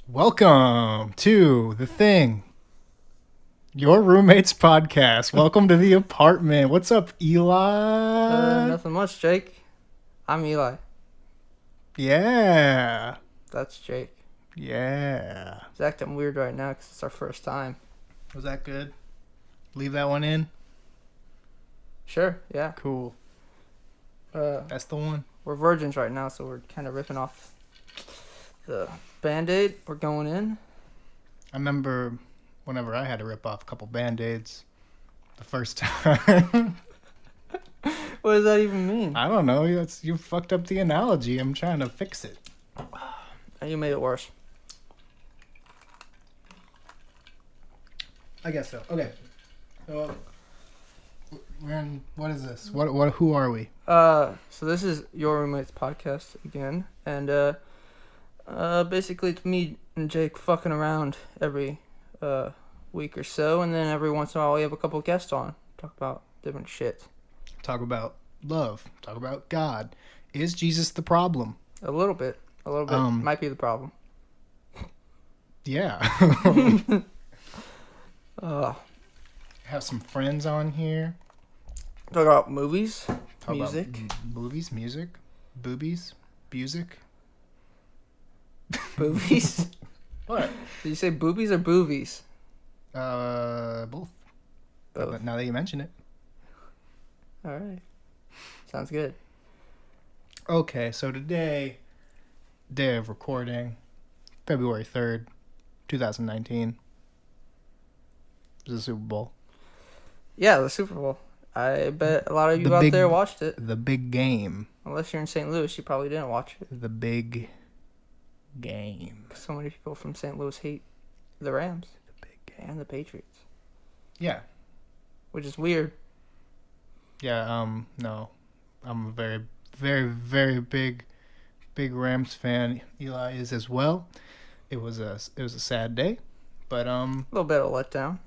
Welcome to The Thing, your roommate's podcast. Welcome to the apartment. What's up, Eli? Nothing much, Jake. I'm Eli. Yeah. That's Jake. Yeah. It's acting weird right now because it's our first time. Was that good? Leave that one in? Sure, yeah. Cool. Uh, That's the one. we're virgins right now, so we're kind of ripping off the Band-Aid. We're going in. I remember whenever I had to rip off a couple Band-Aids the first time. What does that even mean? I don't know. You fucked up the analogy. I'm trying to fix it. You made it worse. I guess so. Okay. So we're in. What is this? What? Who are we? So this is Your Roommate's podcast again, and basically it's me and Jake fucking around every week or so, and then every once in a while we have a couple guests on, talk about different shit. Talk about love. Talk about God. Is Jesus the problem? A little bit might be the problem. Yeah. Have some friends on here. Talk about movies, Talk music. About movies, music, boobies, music. Boobies? What? Did you say boobies or boovies? Both. Both. But now that you mention it. All right. Sounds good. Okay, so today, day of recording, February 3rd, 2019. It was the Super Bowl. Yeah, the Super Bowl. I bet a lot of you The out big- there watched it. The big game. Unless you're in St. Louis, you probably didn't watch it. The big game. So many people from St. Louis hate the Rams The big game. and the Patriots, Yeah. which is weird. Yeah, no. I'm a very, very, very big Rams fan. Eli is as well. It was a sad day, but A little bit of a letdown,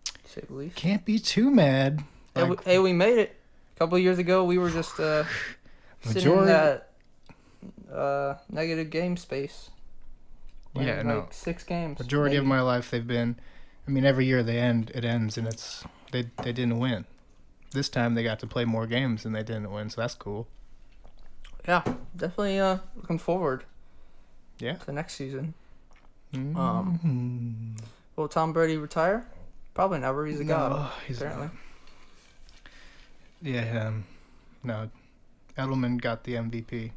to say the least. can't be too mad. Hey, we made it. A couple of years ago, we were just sitting in Majority- that negative game space. Yeah, Winning, no. like 6 games. Majority of maybe. my life they've been. I mean, every year it ends, and they didn't win. This time they got to play more games and they didn't win, so that's cool. Yeah, definitely looking forward. Yeah. To next season. Mm-hmm. Will Tom Brady retire? Probably never. He's a god. No, he's apparently. not. Yeah. No. Edelman got the MVP.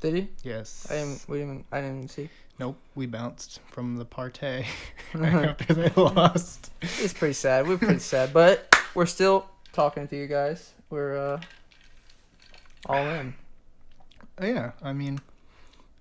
Did he? Yes. I didn't even see. Nope. We bounced from the party after they lost. It's pretty sad. We're pretty sad, but we're still talking to you guys. We're all in. Yeah. I mean,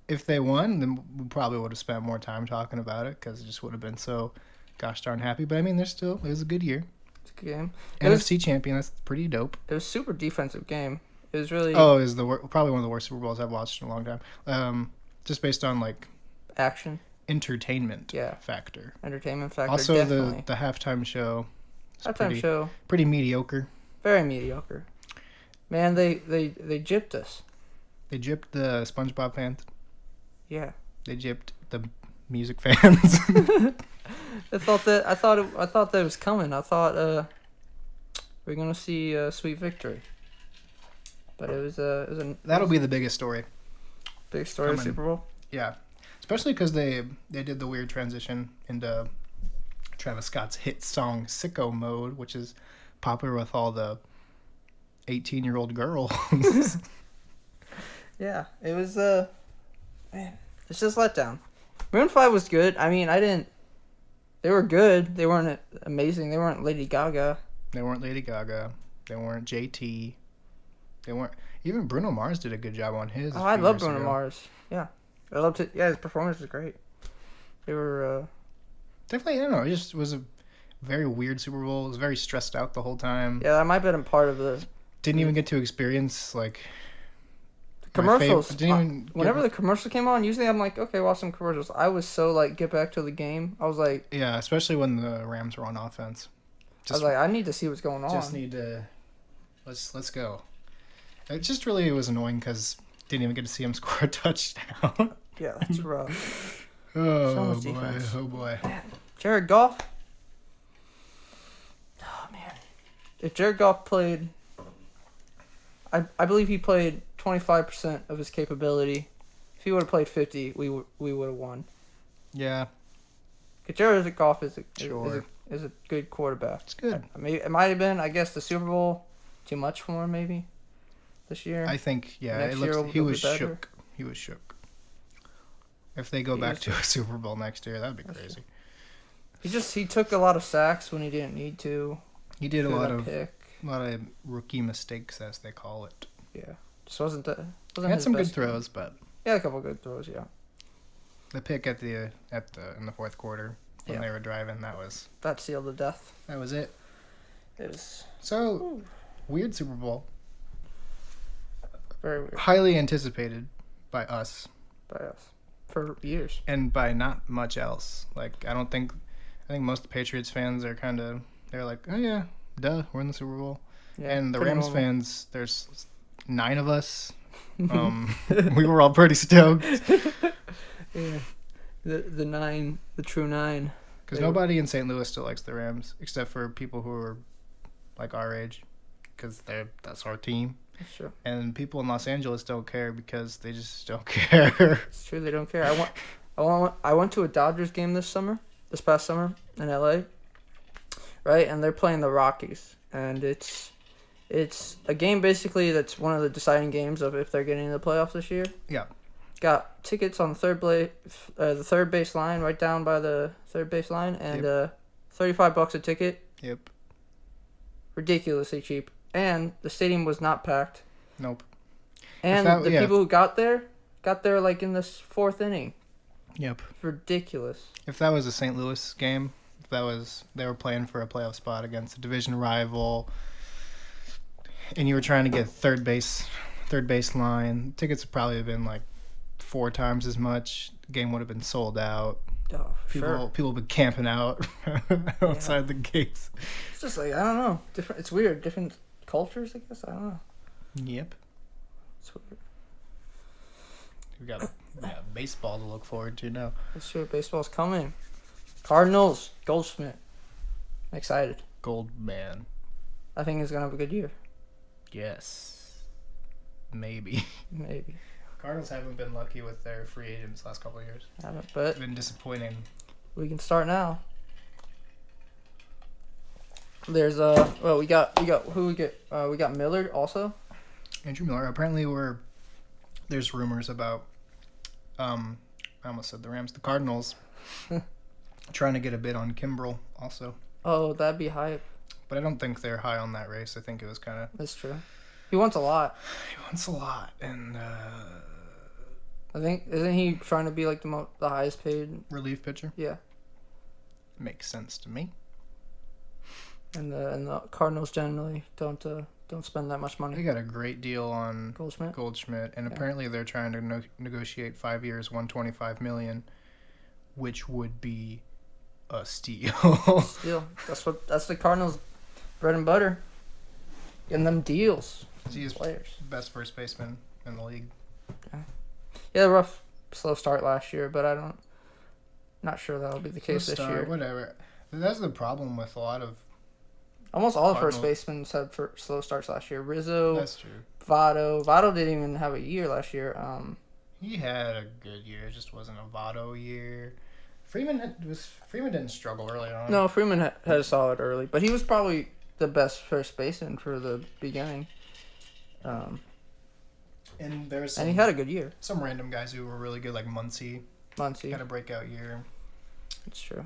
if they won, then we probably would have spent more time talking about it because it just would have been so gosh darn happy. But I mean, it was a good year. It's a good game. NFC champion. That's pretty dope. It was a super defensive game. It was really Oh, it was probably one of the worst Super Bowls I've watched in a long time. Just based on like action, entertainment Yeah. factor. entertainment factor. Also, definitely. the halftime show. is Halftime show, pretty mediocre. very mediocre. Man, they gypped us. They gypped the SpongeBob fans. Yeah. They gypped the music fans. I thought that it was coming. I thought we're gonna see Sweet Victory. But it was a That'll be the biggest story. big story of coming. Super Bowl. Yeah, especially because they did the weird transition into Travis Scott's hit song "Sicko Mode," which is popular with all the 18-year-old girls. Yeah, it was man, it's just letdown. Maroon 5 was good. I mean, they were good. They weren't amazing. They weren't Lady Gaga. They weren't Lady Gaga. They weren't JT. They weren't. Even Bruno Mars did a good job on his. Oh, I love Bruno Mars. Yeah. I loved it. Yeah, his performance was great. They were Definitely, I don't know. It just was a very weird Super Bowl. It was very stressed out the whole time. yeah, that might have been part of the Didn't even get to experience like my commercials. didn't even Whenever the commercial came on, usually I'm like, okay, watch some commercials. I was so like, get back to the game. I was like, yeah, especially when the Rams were on offense. I need to see what's going on. Just need to let's go. It was annoying because didn't even get to see him score a touchdown. Yeah, that's rough. So much boy. defense. Oh boy. Jared Goff. Oh man, if Jared Goff played, I believe he played 25% of his capability. If he would have played 50, we would have won. Yeah. Because Jared Goff is Sure. is a good quarterback. It's good. I mean, it might have been, I guess, the Super Bowl too much for him maybe this year. I think, yeah, Next it year looks. will He be was better. shook. He was shook. If they go He back is to a Super Bowl next year, that'd be That's crazy. He took a lot of sacks when he didn't need to. He did a Threw lot that of pick. rookie mistakes, as they call it. Yeah, just wasn't that. He Wasn't had his some good best game. throws, but He had a couple good throws. Yeah, the pick in the fourth quarter when Yeah. they were driving, that was that sealed the death. it. It was So weird Super Bowl, very weird highly anticipated by us by us for years. and by not much else. Like I think most Patriots fans are they're like, oh yeah, duh, we're in the Super Bowl. Yeah, And the pretty Rams normal. fans, there's 9 of us. We were all pretty stoked Yeah, the true nine. because They were- nobody in St. Louis still likes the Rams except for people who are like our age, because that's our team. That's true. And people in Los Angeles don't care because they just don't care. It's true. They don't care. I went to a Dodgers game this past summer in LA. Right, and they're playing the Rockies, and it's a game basically that's one of the deciding games of if they're getting in the playoffs this year. Yeah. Got tickets on the third base line, right down by the third base line, and $35 a ticket, Yep. ridiculously cheap. And the stadium was not packed. Nope. And that- the yeah. people who got there like in the fourth inning. Yep. Ridiculous. If that was a St. Louis game, they were playing for a playoff spot against a division rival, and you were trying to get third base line, tickets would probably have been like 4 times as much. The game would have been sold out. Oh, for sure. People would be camping out outside the gates. It's just like, I don't know. Different. It's weird. Different cultures, I guess. I don't know. Yep. It's weird. We got baseball to look forward to now. It's true. Baseball's coming. Cardinals, Goldschmidt. I'm excited. Goldman. I think he's going to have a good year. Yes. Maybe. Maybe. Cardinals haven't been lucky with their free agents last couple of years. Haven't, It's but been disappointing. we can start now. There's we got who we get we got Millard also. Andrew Miller. Apparently, there's rumors about I almost said the Rams, the Cardinals, trying to get a bid on Kimbrel also. Oh, that'd be hype. But I don't think they're high on that race. I think it was kind of That's true. He wants a lot. he wants a lot, and I think isn't he trying to be like the highest paid? relief pitcher Yeah. makes sense to me. And the Cardinals generally don't spend that much They money. got a great deal on Goldschmidt. Goldschmidt, and Yeah. apparently they're trying to negotiate 5 years, $125 million, which would be a steal. Still, that's the Cardinals' bread and butter. Getting them deals. He is Players. best first baseman in the league. Yeah, rough, slow start last year, but not sure that'll be the case this Star, year. whatever. That's the problem with a lot of. Almost all the first Cardinals. basemen had slow starts last year. Rizzo, That's true. Votto didn't even have a year last year. He had a good year. It just wasn't a Votto year. Freeman didn't struggle early on. No, Freeman had a solid early, but he was probably the best first baseman for the beginning. And there's And he had a good year. some random guys who were really good, like Muncy. Muncy. Had a breakout year. It's true.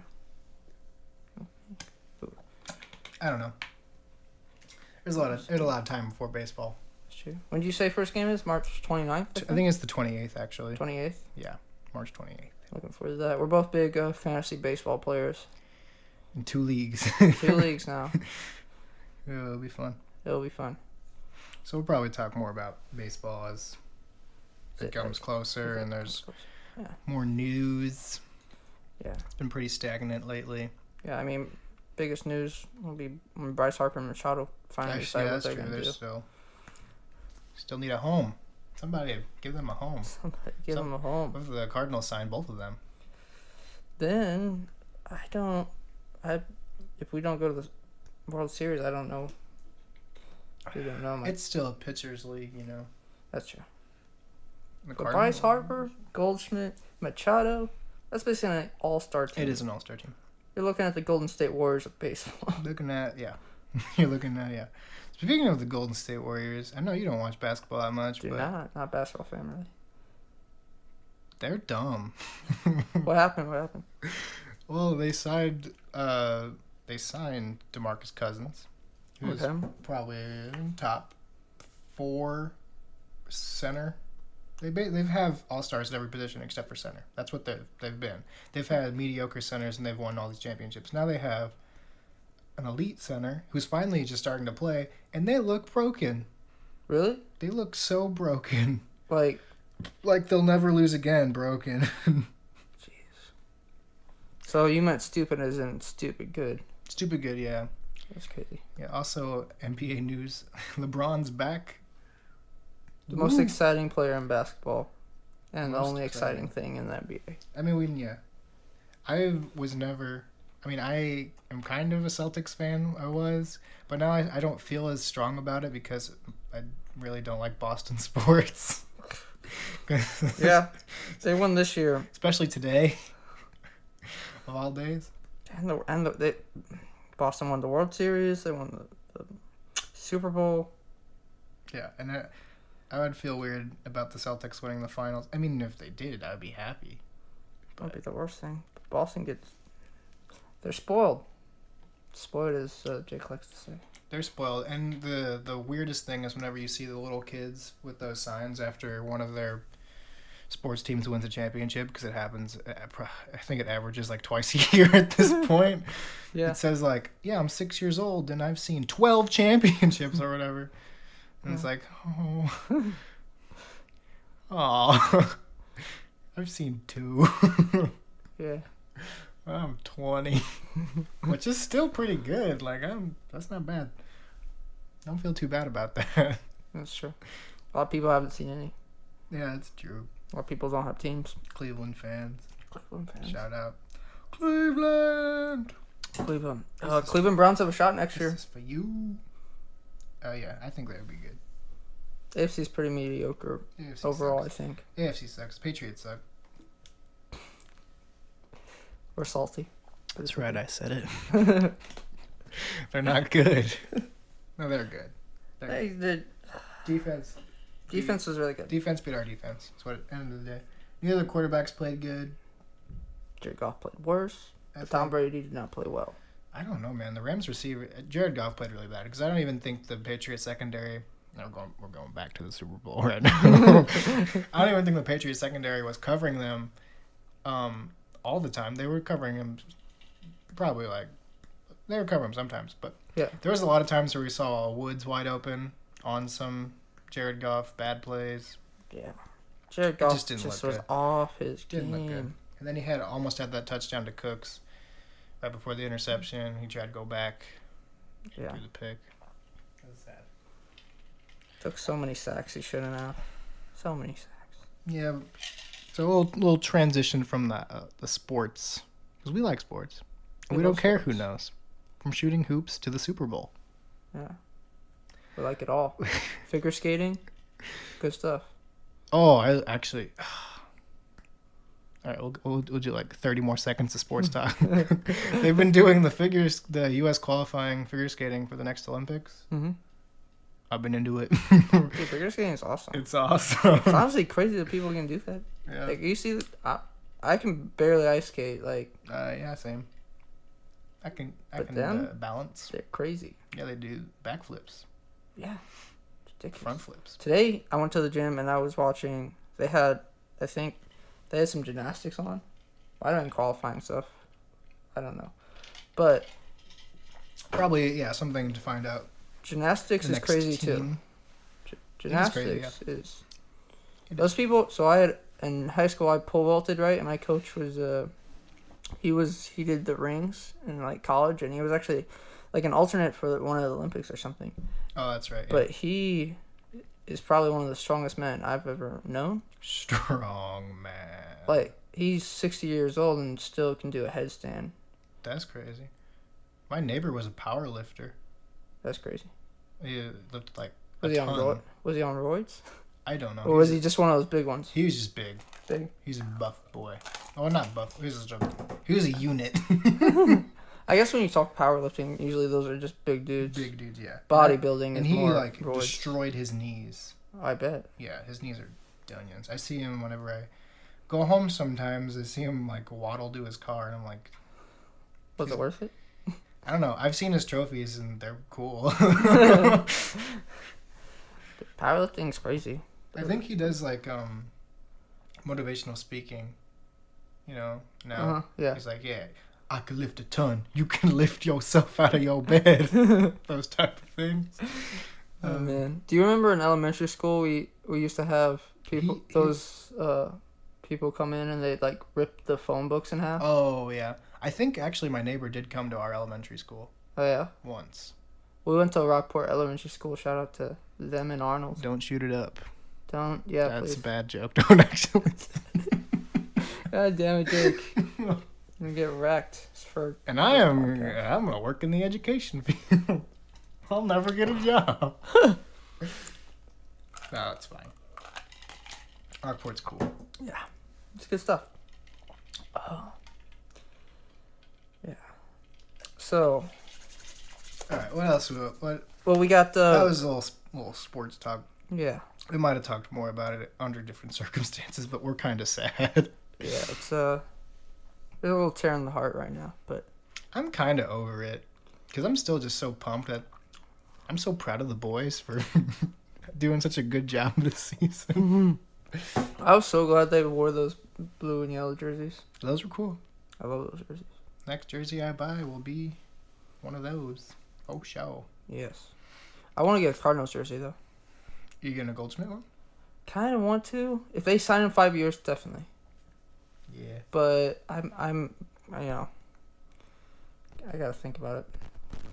I don't know. There's a lot of time before baseball. It's true. When did you say first game is? March 29th? I think it's the 28th actually. 28th? Yeah, March 28th. Looking forward to that. We're both big fantasy baseball players. In 2 leagues. 2 leagues now. Yeah, it'll be fun. It'll be fun. So we'll probably talk more about baseball as it comes closer and there's more news. Yeah. It's been pretty stagnant lately. Yeah, I mean, biggest news will be when Bryce Harper and Machado finally decide what that's they're true. going to They're do. still need a home. Somebody give them a home. Somebody give them a home. What if the Cardinals signed both of them? then if we don't go to the World Series, I don't know. We don't know. It's still a pitcher's league, you know. That's true. The But Bryce Harper, Goldschmidt, Machado, that's basically an all-star team. It is an all-star team. You're looking at the Golden State Warriors of baseball. You're looking at. Speaking of the Golden State Warriors, I know you don't watch basketball that much, but not a basketball fan really. They're dumb. What happened? Well, they signed DeMarcus Cousins, who's probably top 4 center. They have all-stars at every position except for center. That's what they've been. They've had mediocre centers and they've won all these championships. Now they have an elite center who's finally just starting to play, and they look broken. Really? They look so broken. Like they'll never lose again, broken. Jeez. So you meant stupid as in stupid good. Stupid good, yeah. That's crazy. Yeah, also NBA news. LeBron's back. The most exciting player in basketball. And the only exciting thing in the NBA. I mean, I am kind of a Celtics fan, but now I don't feel as strong about it because I really don't like Boston sports. Yeah, they won this year. Especially today, of all days. Boston won the World Series. They won the Super Bowl. Yeah, and I would feel weird about the Celtics winning the finals. I mean, if they did, I would be happy. That'd be the worst thing. But Boston they're spoiled. Spoiled, as Jake likes to say. They're spoiled, and the weirdest thing is whenever you see the little kids with those signs after one of their sports teams wins a championship, because it happens, I think it averages like twice a year at this point. Yeah. It says like, yeah, I'm 6 years old and I've seen 12 championships or whatever. And it's like, oh, I've seen 2. Yeah. I'm 20, which is still pretty good. That's not bad. I don't feel too bad about that. That's true. A lot of people haven't seen any. Yeah, that's true. A lot of people don't have teams. Cleveland fans. Cleveland fans. Shout out. Cleveland. Cleveland Browns have a shot next year. This is for you. Oh, yeah. I think they would be good. AFC's pretty mediocre AFC overall, sucks. I think. AFC sucks. Patriots suck. We're salty. That's right, I said it. They're not good. No, they're good. The defense was really good. Defense beat our defense. That's what at the end of the day. The other quarterbacks played good. Jared Goff played worse. But Tom Brady did not play well. I don't know, man. The Rams receiver, Jared Goff played really bad because I don't even think the Patriots secondary. We're going back to the Super Bowl right now. I don't even think the Patriots secondary was covering them all the time. They were covering him they were covering him sometimes, but yeah, there was a lot of times where we saw Woods wide open on some Jared Goff bad plays. Yeah, Jared Goff just was good. off his Didn't look good. game. And then he almost had that touchdown to Cooks right before the interception. He tried to go back. Yeah, threw the pick. That was sad. Took so many sacks he shouldn't have. So many sacks. Yeah. So a little transition from the sports, because we like sports. And we don't care who knows. From shooting hoops to the Super Bowl. Yeah. We like it all. Figure skating, good stuff. Oh, I actually. All right, we'll do like 30 more seconds of sports talk. They've been doing the U.S. qualifying figure skating for the next Olympics. Mm-hmm. I've been into it. Dude, figure skating is awesome. It's awesome. It's honestly crazy that people can do that. Yeah. Like, you see, I can barely ice skate. Like, yeah, same. I can balance. They're crazy. Yeah, they do backflips. Yeah. It's ridiculous. Front flips. Today, I went to the gym and I was watching. They had some gymnastics on. I don't know, qualifying stuff. I don't know. But probably, yeah, something to find out. Gymnastics is crazy team. Too. Gymnastics crazy, is those people. So I had in high school I pole vaulted, right, and my coach was he did the rings in like college, and he was actually like an alternate for one of the Olympics or something. Oh, that's right. Yeah. But he is probably one of the strongest men I've ever known. Strong man. Like he's 60 years old and still can do a headstand. That's crazy. My neighbor was a power lifter. That's crazy. He lifted like Was a he on ton. Was he on roids? I don't know. Or was he just one of those big ones? He was just big. Big. He's a buff boy. Oh, not buff. He was a unit. I guess when you talk powerlifting, usually those are just big dudes. Big dudes, yeah. Bodybuilding And is he more like roids. destroyed his knees. I bet. Yeah, his knees are dunions. I see him whenever I go home sometimes. I see him like waddle to his car, and I'm like, Was it worth it? I don't know. I've seen his trophies, and they're cool. Powerlifting's crazy. I think he does like motivational speaking. You know, now Yeah. he's like, yeah, I can lift a ton. You can lift yourself out of your bed. Those type of things. Oh man, do you remember in elementary school we used to have people people come in and they'd like rip the phone books in half? Oh yeah, I think actually my neighbor did come to our elementary school Oh yeah, once. we went to Rockport Elementary School. Shout out to them and Arnold. Don't shoot it up. Don't That's please. a bad joke. Don't actually. God damn it, Jake. I'm gonna get wrecked. It's for And I'm gonna work in the education field. I'll never get a job. No, it's fine. Rockport's cool. yeah, it's good stuff. Oh. Yeah. So, All right, what else? What? well, we got That was a little sports talk. yeah. We might have talked more about it under different circumstances, but we're kind of sad. Yeah, it's a little tear in the heart right now, but I'm kind of over it because I'm still just so pumped that I'm so proud of the boys for doing such a good job this season. I was so glad they wore those blue and yellow jerseys. Those were cool. I love those jerseys. Next jersey I buy will be one of those. Oh, show. Yes. I want to get a Cardinals jersey though. You getting a Goldsmith one? Kind of want to. If they sign in 5 years, definitely. Yeah. But I'm you know, I gotta think about it.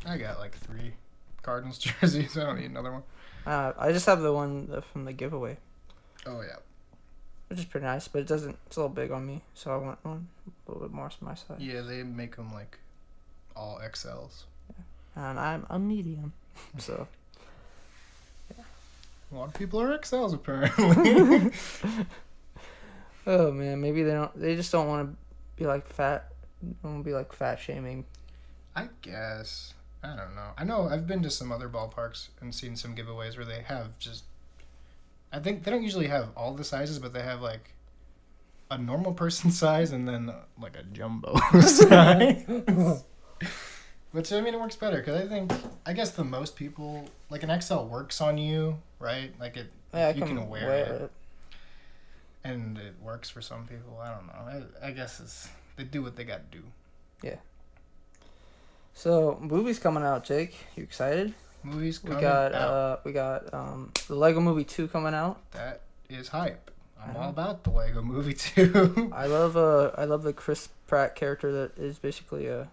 I got like 3 Cardinals jerseys. I don't need another one. I just have the one from the giveaway, Oh, yeah. which is pretty nice, but it's a little big on me, so I want one a little bit more to my size. Yeah, they make them like all XLs. And I'm a medium, so A lot of people are XLs apparently. oh man, maybe they just don't want to be like fat. Don't want to be like fat shaming. I guess. I don't know. I know I've been to some other ballparks and seen some giveaways where they have just. I think they don't usually have all the sizes, but they have like a normal person size and then like a jumbo size. Which, I mean, it works better because I guess the most people, like an XL works on you, right? Like Yeah, you can wear it. And it works for some people. I don't know. I guess they do what they got to do. So movies coming out, Jake. You excited? Movies We coming got out. the Lego Movie 2 coming out. That is hype. I'm Uh-huh. all about the Lego Movie too. I love the Chris Pratt character that is basically a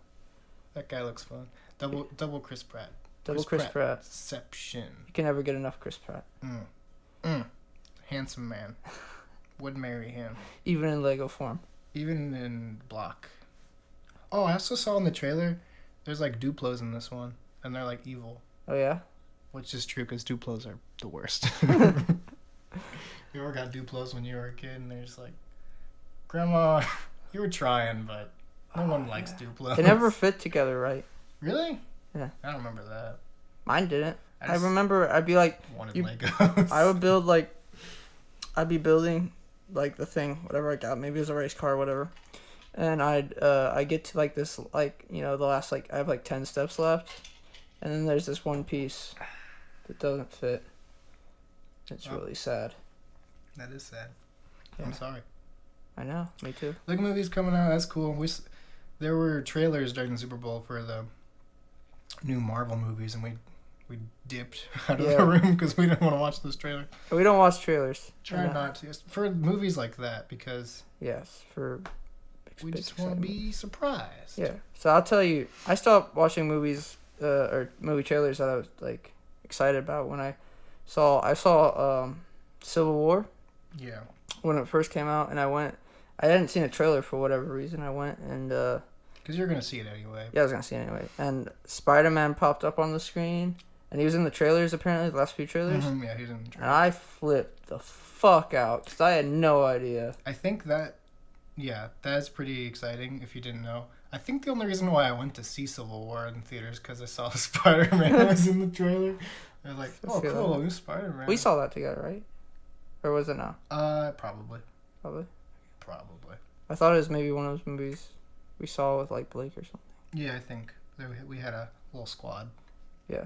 That guy looks fun. Double Chris Pratt. double Chris Pratt. Exception. You can never get enough Chris Pratt, Handsome man. Would marry him. even in Lego form. Even in Block. Oh, I also saw in the trailer, there's like Duplos in this one. And they're like evil. Oh yeah. Which is true because Duplos are the worst. You ever got Duplos when you were a kid and they're just like, Grandma, you were trying, but no one likes Duplos. They never fit together right. Really? Yeah. I don't remember that. Mine didn't. I just remember I'd be like, wanted you- Legos. I would build like, I'd be building like the thing, whatever I got. Maybe it was a race car, or whatever. And I get to like this, like, you know, the last, like, I have like 10 steps left. And then there's this one piece that doesn't fit. It's Oh. really sad. That is sad. Yeah. I'm sorry. I know, me too. Lego movies coming out. That's cool. There were trailers during the Super Bowl for the new Marvel movies, and we dipped out of Yeah. the room because we didn't want to watch those trailers. We don't watch trailers. Try I know. not to for movies like that because Yes, for we big just want to excitement. be surprised. Yeah. So I'll tell you, I stopped watching movies or movie trailers that I was like excited about when I saw Civil War Yeah. when it first came out, and I went I hadn't seen a trailer for whatever reason. I went and Because you're gonna see it anyway. yeah, I was gonna see it anyway. And Spider-Man popped up on the screen, and he was in the trailers apparently, the last few trailers. Mhm, yeah, he's in the And trailer. I flipped the fuck out because I had no idea. I think that, yeah, that's pretty exciting if you didn't know. I think the only reason why I went to see Civil War in theaters because I saw Spider-Man was in the trailer. I was like, oh, feel cool, that. new Spider-Man. We saw that together, right? Or was it not? Probably. Probably. Probably. I thought it was maybe one of those movies we saw with like Blake or something. Yeah, I think we had a little squad. Yeah.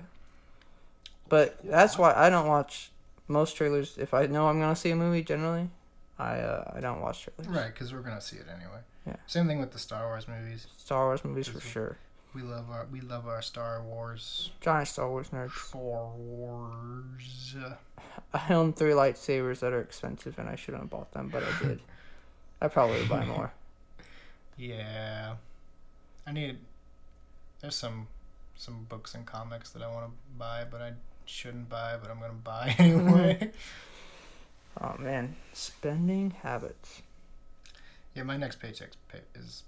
But that's why I don't watch most trailers. If I know I'm gonna see a movie, generally, I don't watch trailers. Right, because we're gonna see it anyway. Yeah. Same thing with the Star Wars movies. Star Wars movies for Is it- sure. We love our Star Wars. Giant Star Wars nerds. Star Wars. I own 3 lightsabers that are expensive, and I shouldn't have bought them, but I did. I probably would buy more. Yeah. There's some books and comics that I want to buy, but I shouldn't buy, but I'm gonna buy anyway. Oh man, spending habits. Yeah, my next paycheck is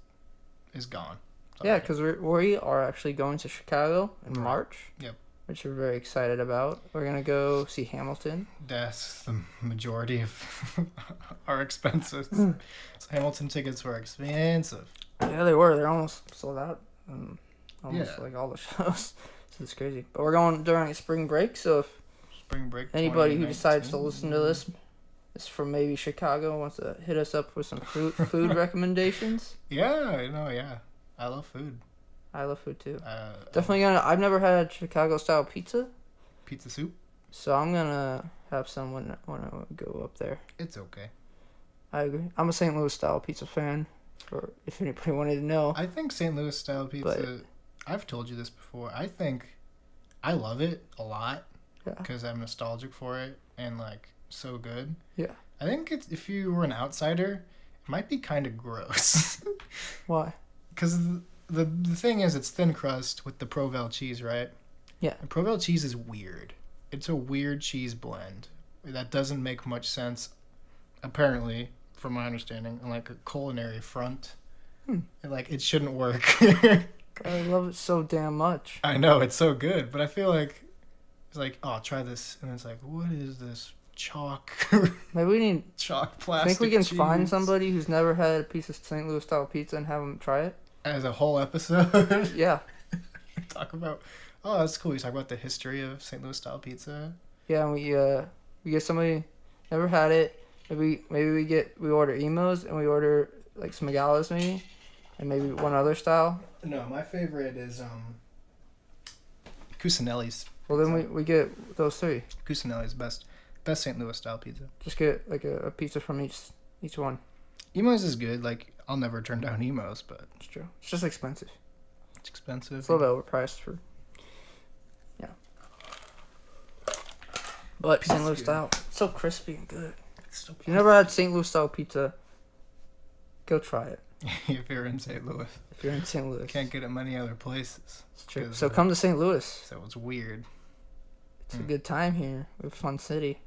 gone. Yeah, because we are actually going to Chicago in Right. March. Yep. Which we're very excited about. We're gonna go see Hamilton. That's the majority of our expenses. Hmm. So Hamilton tickets were expensive. Yeah, they were. They're almost sold out. Almost Yeah. like all the shows. So it's crazy. But we're going during spring break, so if Spring break. anybody who decides to 2019. listen to this is from maybe Chicago, wants to hit us up with some food recommendations. Yeah, yeah. I love food. I love food too. Uh, Definitely gonna. I've never had Chicago style pizza, Pizza soup. so I'm gonna have some when I go up there. It's okay. I agree. I'm a St. Louis style pizza fan. For if anybody wanted to know. I think St. Louis style pizza. I've told you this before. I love it a lot Yeah. because I'm nostalgic for it and like so good. Yeah. I think if you were an outsider, it might be kind of gross. Why? Because the thing is, it's thin crust with the Provel cheese, right? Yeah. And Provel cheese is weird. It's a weird cheese blend that doesn't make much sense, apparently, from my understanding, on like a culinary front. Like it shouldn't work. I love it so damn much. I know it's so good, but I feel like it's like, oh, try this, and it's like, what is this chalk? Maybe we need. Chalk I plastic. think we can cheese? find somebody who's never had a piece of St. Louis style pizza and have them try it. As a whole episode. Yeah. Talk about. Oh, that's cool. You talk about the history of St. Louis style pizza. Yeah, and we get somebody never had it. Maybe we order emos and we order like some Megalas maybe, and maybe one other style. No, my favorite is Cusinelli's. Well, then we get those 3. Cusinelli's best St. Louis style pizza. Just get like a pizza from each one. Emos is good. Like I'll never turn down Emos, but It's true. It's just expensive. it's expensive. It's a little bit overpriced for. Yeah. But St. Louis good. style, it's so crispy and good. It's so If you never had St. Louis style pizza, go try it. if you're in St. Louis, If you're in St. Louis, can't get it many other places. it's true. 'cause, So come to St. Louis. So it's weird. It's a good time here. We're a fun city.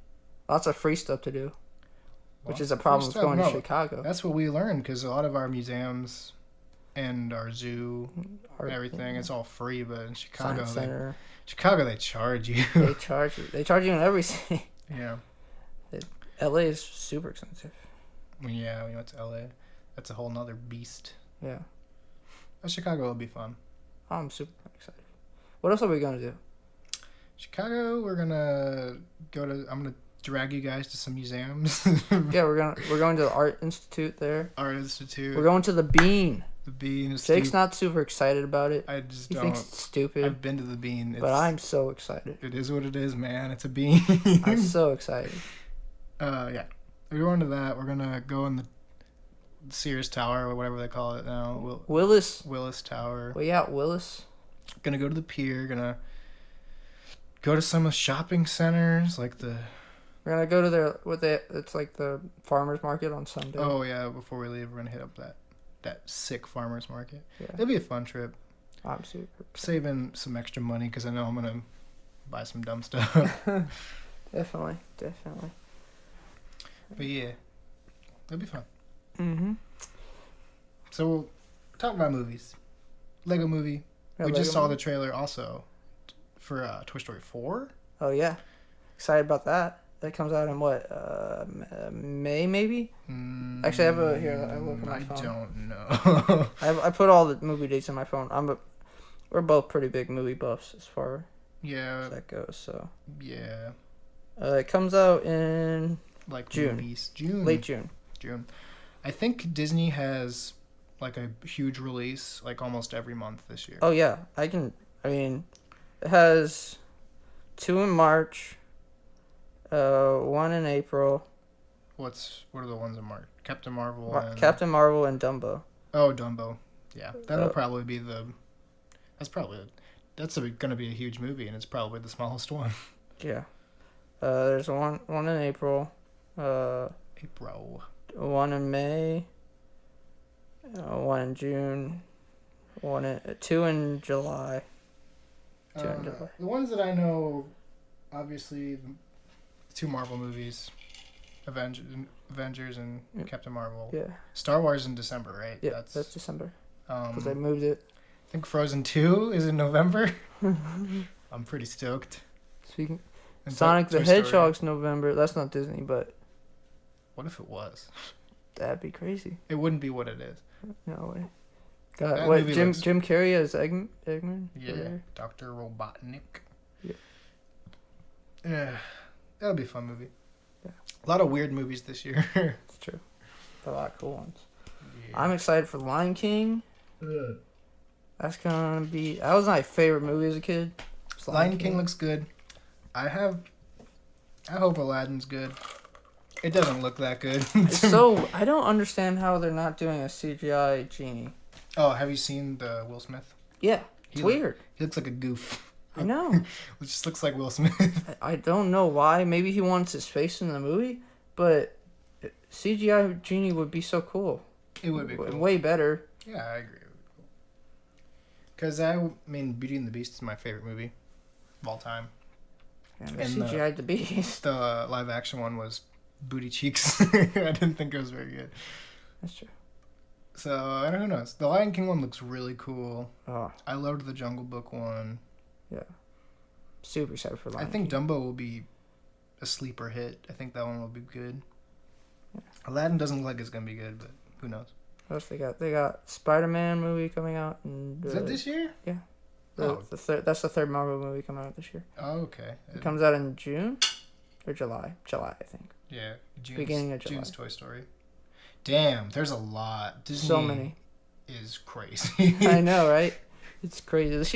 Lots of free stuff to do, which Well, is a problem with first going up, to no, Chicago. That's what we learned because a lot of our museums and our zoo, Art, everything, it's all free. But in Science Center. Chicago, they charge you. They charge you. They charge you in every city. Yeah. LA is super expensive. When you went to LA, that's a whole nother beast. Yeah. But Chicago will be fun. I'm super excited. What else are we gonna do? Chicago, I'm gonna drag you guys to some museums. Yeah, we're going to the Art Institute there. Art Institute. We're going to the Bean. The Bean is Jake's not super excited about it. I just He don't. thinks it's stupid, I've been to the Bean. but I'm so excited. It is what it is, man. It's a bean. I'm so excited. Yeah. We're going to that. We're gonna go in the Sears Tower or whatever they call it now. Willis. Willis Tower. Way out, Willis. Gonna go to the pier. Gonna go to some of the shopping centers like the. We're gonna go to it's like the farmers market on Sunday. Oh yeah. Before we leave, we're gonna hit up that sick farmers market. Yeah. It'll be a fun trip. I'm super. Saving some extra money because I know I'm gonna buy some dumb stuff. Definitely. But yeah, it'll be fun. Mm-hmm. So, talk about movies. Lego Movie. We just saw the trailer also for Toy Story 4. Oh yeah, excited about that. That comes out in what? May maybe. Actually, I have a here. I look at my phone. I don't know. I put all the movie dates on my phone. We're both pretty big movie buffs as far Yeah. as that goes. So Yeah. it comes out in Like June. movies. June. late June. June. I think Disney has like a huge release like almost every month this year. Oh yeah, I mean, it has 2 in March, 1 in April. What are the ones in March? Captain Marvel and Captain Marvel and Dumbo. Oh, Dumbo. Yeah. That'll probably be that's gonna be a huge movie, and it's probably the smallest one. Yeah. There's one in April. April. 1 in May. 1 in June. 2 in July. 2 in July. The ones that I know, obviously, the 2 Marvel movies, Avengers and Captain Marvel. Yeah. Star Wars in December, right? Yeah, that's December. Because they I moved it. think Frozen 2 is in November. I'm pretty stoked. Speaking, And Sonic the Toy Story. Hedgehog's November. That's not Disney, but What if it was? that'd be crazy. It wouldn't be what it is. No way. God, That what movie Jim looks- Jim Carrey as Eggman? Yeah, Whatever. Dr. Robotnik. Yeah. Yeah, that'll be a fun movie. Yeah. A lot of weird movies this year. It's true. A lot of cool ones. I'm excited for Lion King. That's gonna be. That was my favorite movie as a kid. It's Lion King looks good. I hope Aladdin's good. It doesn't look that good. So I don't understand how they're not doing a CGI genie. Oh, have you seen the Will Smith? Yeah, it's weird. He looks like a goof. I know. It just looks like Will Smith. I don't know why. Maybe he wants his face in the movie, but CGI genie would be so cool. It would be cool. Way better. Yeah, I agree. Because I mean, Beauty and the Beast is my favorite movie of all time. And And CGI the beast. The live action one was booty cheeks. I didn't think it was very good. That's true. So I don't know. The Lion King one looks really cool. Oh, I loved the Jungle Book one. yeah. Super excited for Lion I think King. Dumbo will be a sleeper hit. I think that one will be good. Yeah. Aladdin doesn't look like it's gonna be good, but who knows? What else they got? They got Spider-Man movie coming out. And, Is that this year? Yeah. Oh. That's the third Marvel movie coming out this year. Oh, okay. It comes out in June or July. July, I think. Yeah, June's, Beginning of July. June's Toy Story. Damn, there's a lot. Disney So many. is crazy. I know, right? It's crazy. This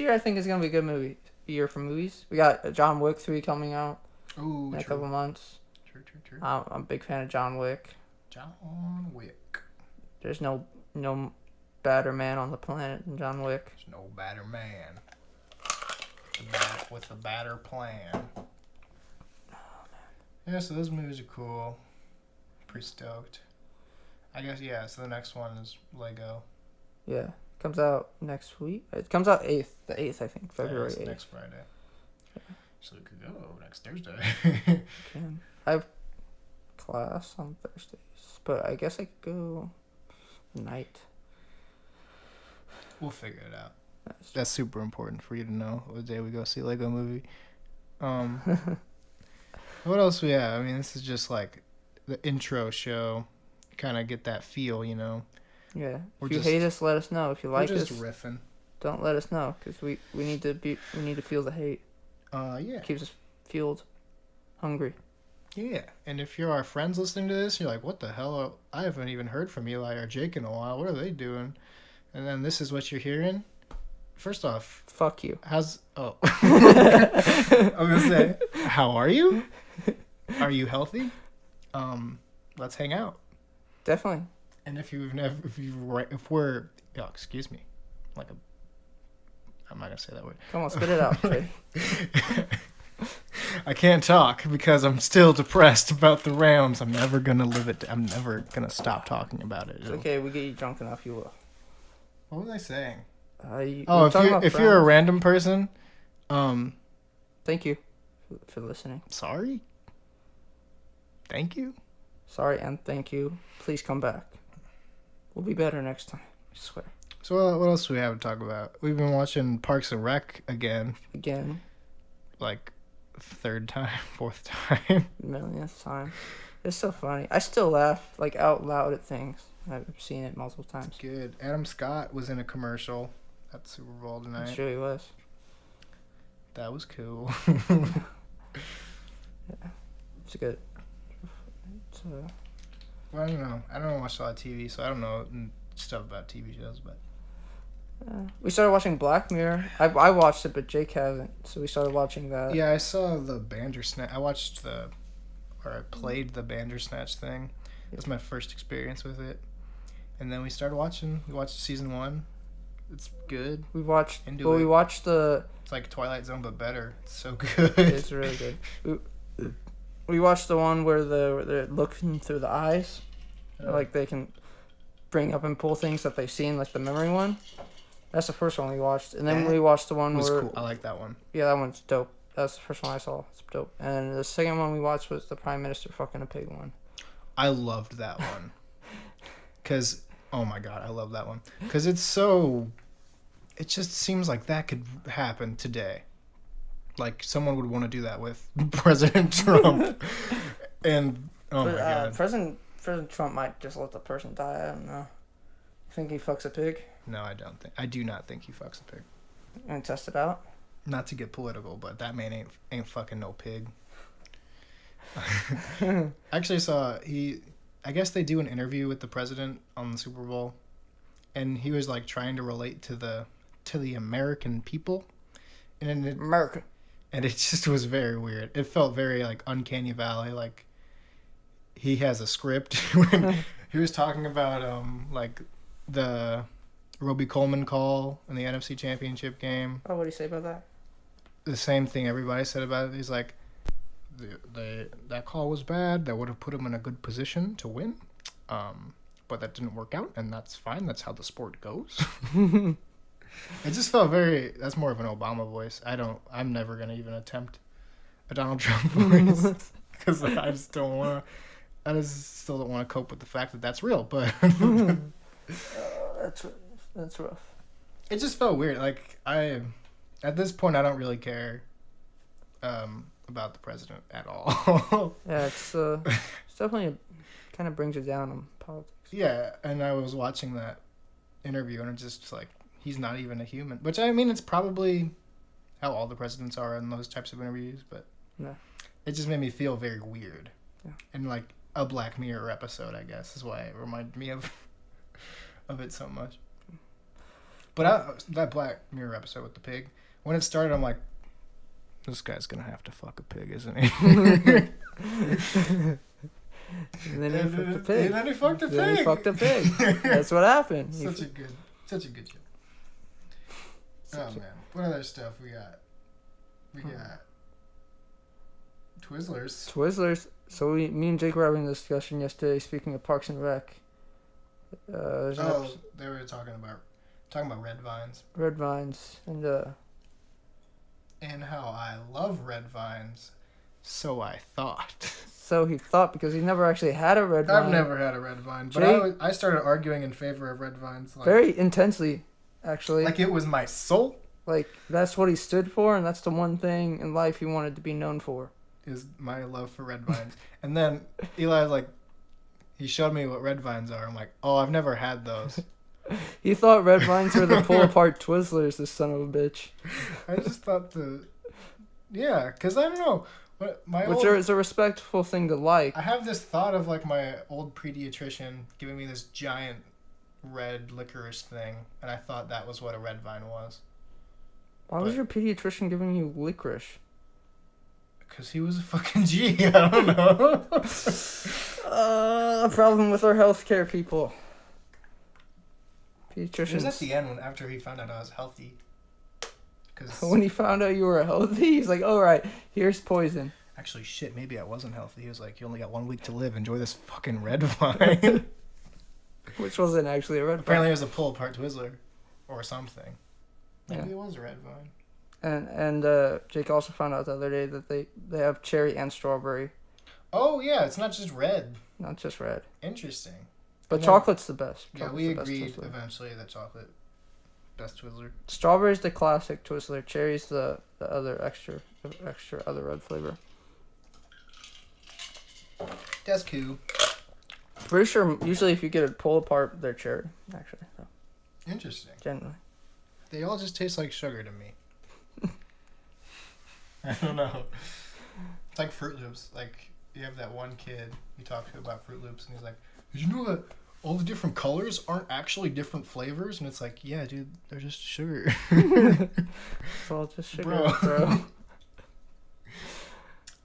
year I think is gonna be a good movie year for movies. We got John Wick 3 coming out Ooh, in a true. couple months. True. I'm a big fan of John Wick. John Wick. There's no badder man on the planet than John Wick. There's no better man. With a better plan. Yeah, so those movies are cool. Pretty stoked. I guess, yeah, so the next one is Lego. Yeah, comes out next week. It comes out the 8th I think, February Yeah, it's 8th. next Friday. So we could go next Thursday. Can. I have class on Thursdays, but I guess I could go night. We'll figure it out. That's super important for you to know what day we go see Lego Movie. What else we have? I mean, this is just like the intro show. Kind of get that feel, you know. Yeah. We're If you just- hate us, let us know. If you like We're just us, riffing. don't let us know because we need to feel the hate. Yeah. It keeps us fueled, hungry. Yeah. And if you're our friends listening to this, you're like, what the hell? I haven't even heard from Eli or Jake in a while. What are they doing? And then this is what you're hearing. First off, Fuck you. I was gonna say, how are you? Are you healthy? Let's hang out. Definitely. And if we're, excuse me, I'm not gonna say that word. Come on, spit it out, Trey. I can't talk because I'm still depressed about the Rams. I'm never gonna I'm never gonna stop talking about it. It's okay. We get you drunk enough. You will. What was I saying? If If you're a random person, thank you for listening. sorry. Thank you. Sorry and thank you. Please come back. We'll be better next time. I swear. So what else do we have to talk about? We've been watching Parks and Rec again, Again, like third time, fourth time. millionth time. It's so funny. I still laugh like out loud at things. I've seen it multiple times. Good. Adam Scott was in a commercial at Super Bowl I'm tonight. sure he was. That was cool. It's good. It's, Well, I don't know. I don't watch a lot of TV, so I don't know stuff about TV shows. But we started watching Black Mirror. I watched it, but Jake hasn't. So we started watching that. yeah, I saw the Bandersnatch. I watched I played the Bandersnatch thing. It was my first experience with it. And then we started watching. We watched season 1. It's good. We watched. Into Well, it. we watched the. It's like Twilight Zone, but better. It's so good. It's really good. We watched the one where they're looking through the eyes, like they can bring up and pull things that they've seen, like the memory one. That's the first one we watched, and then That we watched the one was where cool. I like that one. yeah, that one's dope. That's the first one I saw. It's dope. And the second one we watched was the Prime Minister fucking a pig one. I loved that one. Cause oh my god, I love that one. Cause it's so. It just seems like that could happen today. Like someone would want to do that with President Trump. And oh my god. President Trump might just let the person die. I don't know. You think he fucks a pig No, I do not think he fucks a pig. and test it out? Not to get political, but that man ain't fucking no pig. Actually saw I guess they do an interview with the president on the Super Bowl, and he was like trying to relate to the American people, and America. it just was very weird. It felt very like Uncanny Valley, like he has a script. When he was talking about like the Roby Coleman call in the NFC Championship game. Oh, what do you say about that? The same thing everybody said about it. He's like, that call was bad. That would have put him in a good position to win, but that didn't work out, and that's fine. That's how the sport goes. It just felt very. That's more of an Obama voice. I'm never gonna even attempt a Donald Trump voice because I just don't want to. I just still don't want to cope with the fact that that's real. But That's rough. it just felt weird. Like at this point, I don't really care about the president at all. Yeah, it's definitely kind of brings you down on politics. Yeah, and I was watching that interview, and it's just like he's not even a human. Which I mean, it's probably how all the presidents are in those types of interviews, but Yeah. it just made me feel very weird. Yeah. And like a Black Mirror episode, I guess, is why it reminded me of it so much. But that Black Mirror episode with the pig, when it started, I'm like, this guy's gonna have to fuck a pig, isn't he? And then he fucked the pig. And then he fucked a pig. Then he fucked a pig. That's what happened. Such a good joke. Oh man, what other stuff we got? We got Twizzlers. Twizzlers. So me and Jake were having a discussion yesterday. Speaking of Parks and Rec, there's an episode, They were talking about red vines Red Vines and and how I love red vines. So I thought. so he thought because he never actually had a red vine. I've never had a red vine, but Jake- I started arguing in favor of red vines. Like, Very intensely, actually. like it was my soul. Like that's what he stood for, and that's the one thing in life he wanted to be known for. Is my love for red vines. And then Eli he showed me what red vines are. I'm like, oh, I've never had those. He thought Red Vines were the pull apart Twizzlers. This son of a bitch. I just thought because I don't know. Which is a respectful thing to like. I have this thought of like my old pediatrician giving me this giant red licorice thing, and I thought that was what a red vine was. Why was your pediatrician giving you licorice? Because he was a fucking G. I don't know. A problem with our healthcare people. It was Pediatricians. at the end after he found out I was healthy. Cause When he found out you were healthy, he's like, "All right, here's poison." actually, shit, maybe I wasn't healthy. He was like, "You only got 1 week to live. Enjoy this fucking red vine." Which wasn't actually a red Apparently, vine. it was a pull apart Twizzler, or something. Maybe Yeah. it was a red vine. And Jake also found out the other day that they have cherry and strawberry. Oh yeah, it's not just red. not just red. Interesting. But And then- chocolate's the best. Yeah, Chocolate's we the best agreed Twizzler. eventually that chocolate best Twizzler. Strawberry's the classic Twizzler. Cherry's the other extra other red flavor. That's cool. Pretty sure usually if you get it pull apart, they're cherry, actually. So, Interesting. generally. They all just taste like sugar to me. I don't know. It's like Fruit Loops. Like, you have that one kid you talk to about Fruit Loops, and he's like, did you know that all the different colors aren't actually different flavors? And it's like, yeah, dude, they're just sugar. It's all just sugar, Bro. bro.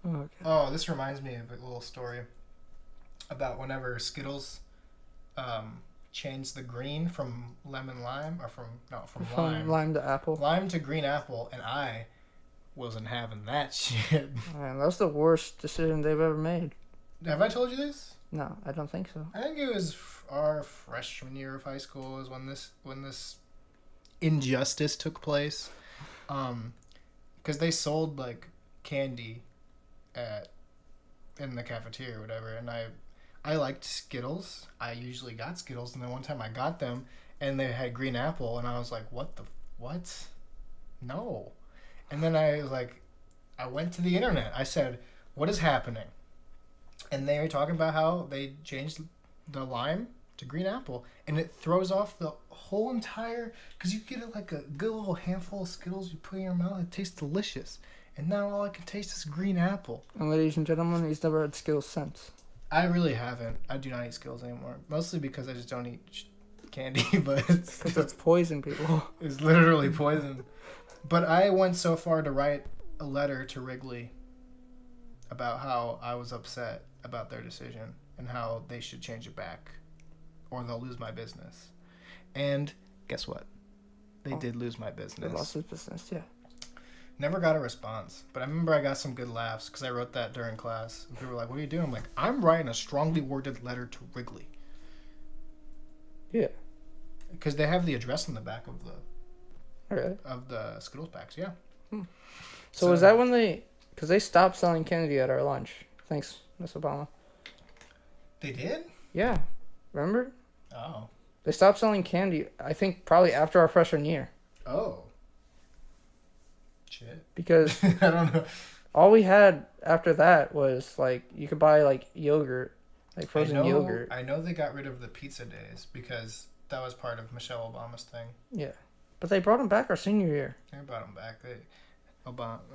Okay. Oh, this reminds me of a little story about whenever Skittles changed the green from lemon lime, or from From lime to apple. lime to green apple, and I wasn't having that shit. Man, that's the worst decision they've ever made. Have I told you this? No, I don't think so. I think it was our freshman year of high school is when this injustice took place, because they sold like candy in the cafeteria or whatever, and I liked Skittles. I usually got Skittles, and then one time I got them, and they had green apple, and I was like, what? No. And then I went to the internet. I said, what is happening? And they were talking about how they changed the lime to green apple, and it throws off the whole entire, because you get like a good little handful of Skittles you put in your mouth, it tastes delicious. And now all I can taste is green apple. And ladies and gentlemen, he's never had Skittles since. I really haven't. I do not eat Skittles anymore. Mostly because I just don't eat candy, but Because it's poison, people. it's literally poison. But I went so far to write a letter to Wrigley about how I was upset about their decision and how they should change it back or they'll lose my business. And guess what? They did lose my They business. lost his business, yeah. Never got a response, but I remember I got some good laughs because I wrote that during class. And people were like, what are you doing? I'm like, I'm writing a strongly worded letter to Wrigley. Yeah. Because they have the address on the back of Alright. the Skittles packs, yeah. So was that when because they stopped selling candy at our lunch. Thanks, Miss Obama. They did? Yeah. Remember? Oh. They stopped selling candy, I think, probably after our freshman year. Oh. Shit. Because I don't know. all we had after that was, like, you could buy, like, yogurt. Like, frozen yogurt. I know they got rid of the pizza days because that was part of Michelle Obama's thing. Yeah. But they brought them back our senior year. They brought them back.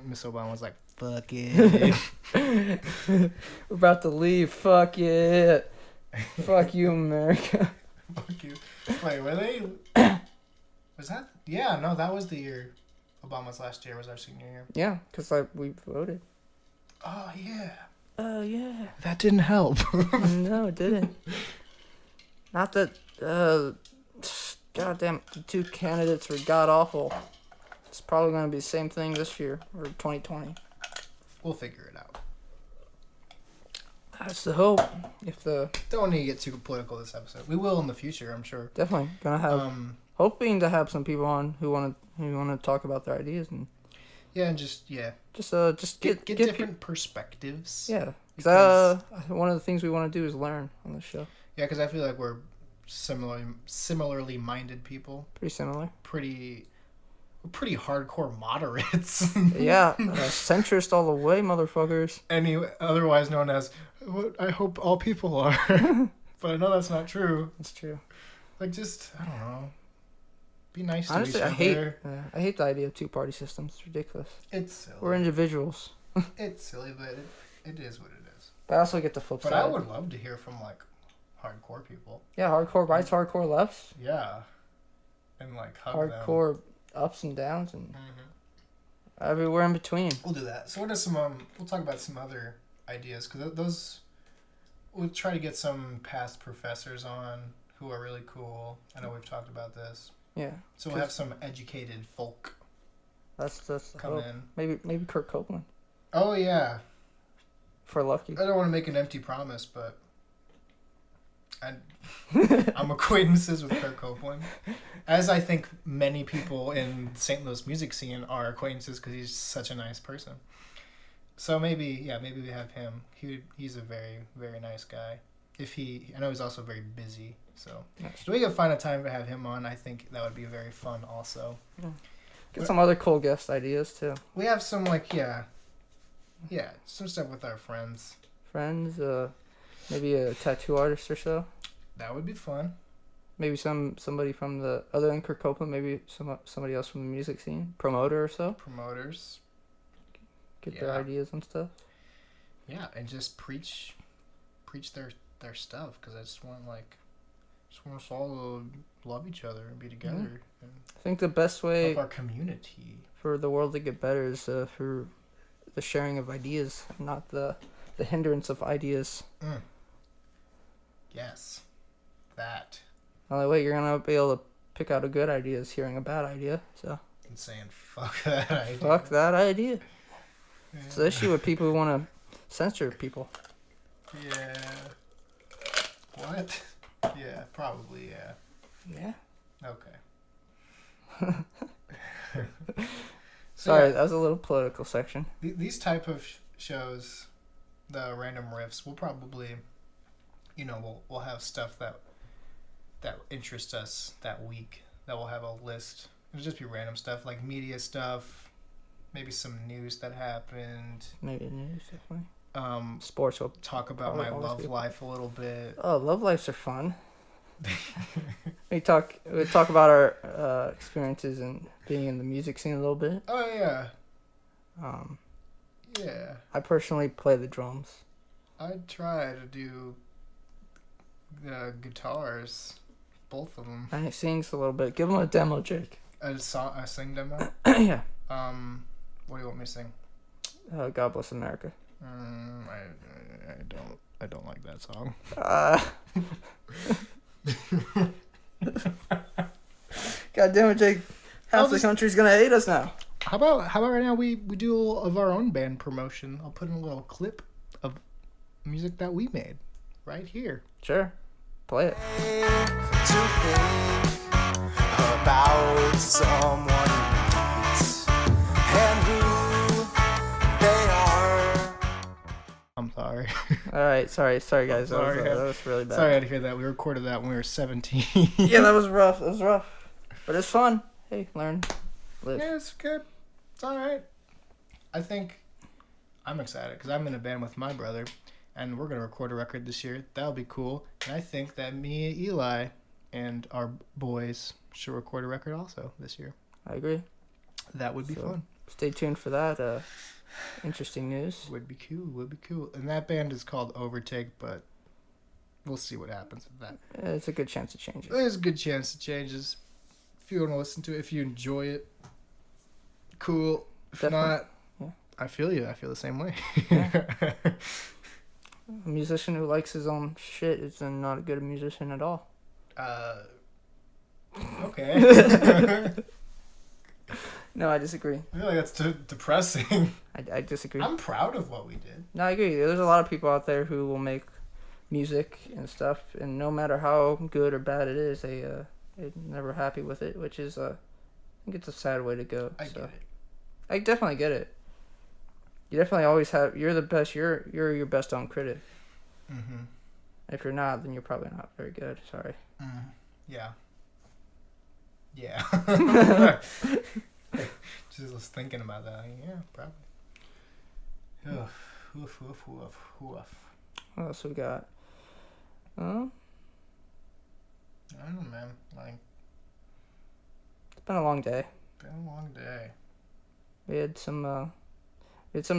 Miss Obama was like, fuck it. We're about to leave. Fuck it. Fuck you, America. Fuck you. Wait, were they? Was that? Yeah, no, that was the year. Obama's last year was our senior year. Yeah, because, like, we voted. Oh, yeah. Oh, yeah. That didn't help. No, it didn't. Not that, goddamn, the two candidates were god awful. It's probably going to be the same thing this year, or 2020. We'll figure it out. That's the hope. If Don't need to get too political this episode. We will in the future, I'm sure. definitely gonna have, hoping to have some people on who want to talk about their ideas and Yeah, and just get get different perspectives. Yeah, Because- one of the things we want to do is learn on the show. Yeah, because I feel like we're similarly minded people. Pretty similar. We're pretty hardcore moderates. Yeah, centrist all the way, motherfuckers. Otherwise known as what I hope all people are. But I know that's not true. That's true. Like, just, I don't know. Be nice to Honestly, each other. I hate the idea of two-party systems. It's ridiculous. It's silly. We're individuals. It's silly, but it is what it is. But I also get the flip But side. I would love to hear from, like, hardcore people. Yeah, hardcore rights, hardcore lefts, Yeah. And, like, hug them. hardcore ups and downs, and Mhm. everywhere in between. We'll do that. So what are some, we'll talk about some other ideas, because those, we'll try to get some past professors on who are really cool. I know we've talked about this. Yeah, So we'll have some educated folk that's the come hope. in. Maybe Kurt Copeland Oh, yeah. for lucky. I don't want to make an empty promise, but I'm acquaintances with Kurt Copeland. As I think many people in St. Louis music scene are acquaintances because he's such a nice person. So maybe we have him. He's a very, very nice guy. I know he's also very busy. So That's if we could find a time to have him on, I think that would be very fun. Also, Get some other cool guest ideas too. we have some some stuff with our friends. Friends, maybe a tattoo artist or so. That would be fun. Maybe somebody from the other than Kirk Copeland. Maybe somebody else from the music scene, promoter or so. Promoters. Get their Yeah. ideas and stuff. Yeah, and just preach their stuff, because I just want us all to love each other and be together and I think the best way help our community. for the world to get better is through the sharing of ideas, not the hindrance of ideas. Yes, that. The only way you're gonna be able to pick out a good idea is hearing a bad idea. So And saying fuck that idea. fuck that idea. Yeah. It's the issue with people who want to censor people. Yeah. What? Yeah, probably. Yeah. Yeah. Okay. Sorry, yeah, that was a little political section. these type of shows, the random riffs, we'll probably, we'll have stuff that interests us that week. That we'll have a list. It'll just be random stuff like media stuff, maybe some news that happened. Maybe news, definitely. Sports. Will talk about Probably my always love be. life a little bit. Oh, love lives are fun. We talk about our experiences and being in the music scene a little bit. Oh yeah, yeah. I personally play the drums. I try to do the guitars, both of them. And he sings a little bit. Give him a demo, Jake. I sing them out. Yeah. What do you want me to sing? God Bless America. I don't like that song. God damn it, Jake. I'll Half the just- country's gonna hate us now. How about right now we do a little of our own band promotion? I'll put in a little clip of music that we made right here. Sure. Play it. To think about someone you meet and who they are. I'm sorry. Alright, sorry guys. Sorry. That was really bad. Sorry I had to hear that. We recorded that when we were 17. Yeah, that was rough. But it's fun. Hey, learn. Live. Yeah, it's good. It's all right. I think I'm excited because I'm in a band with my brother, and we're gonna record a record this year. That'll be cool. And I think that me, Eli, and our boys should record a record also this year. I agree. That would be So- fun. Stay tuned for that. Interesting news. Would be cool. Would be cool. And that band is called Overtake, but we'll see what happens with that. It's a good chance to change it. There's a good chance it changes. If you want to listen to it, if you enjoy it, cool. If Definitely. not, Yeah. I feel you. I feel the same way. A musician who likes his own shit is not a good musician at all. Okay. No, I disagree. I feel like that's depressing. I disagree. I'm proud of what we did. No, I agree. There's a lot of people out there who will make music and stuff, and no matter how good or bad it is, they're never happy with it, which is, I think it's a sad way to go. I so. get it. I definitely get it. You definitely always have. You're the best. You're your best own critic. Mm-hmm. If you're not, then you're probably not very good. Sorry. Yeah. Yeah. Just was thinking about that. Yeah, probably. Oof, oof, oof, oof. What else we got? I don't know, man. Like, It's been a long day. been a long day. We had some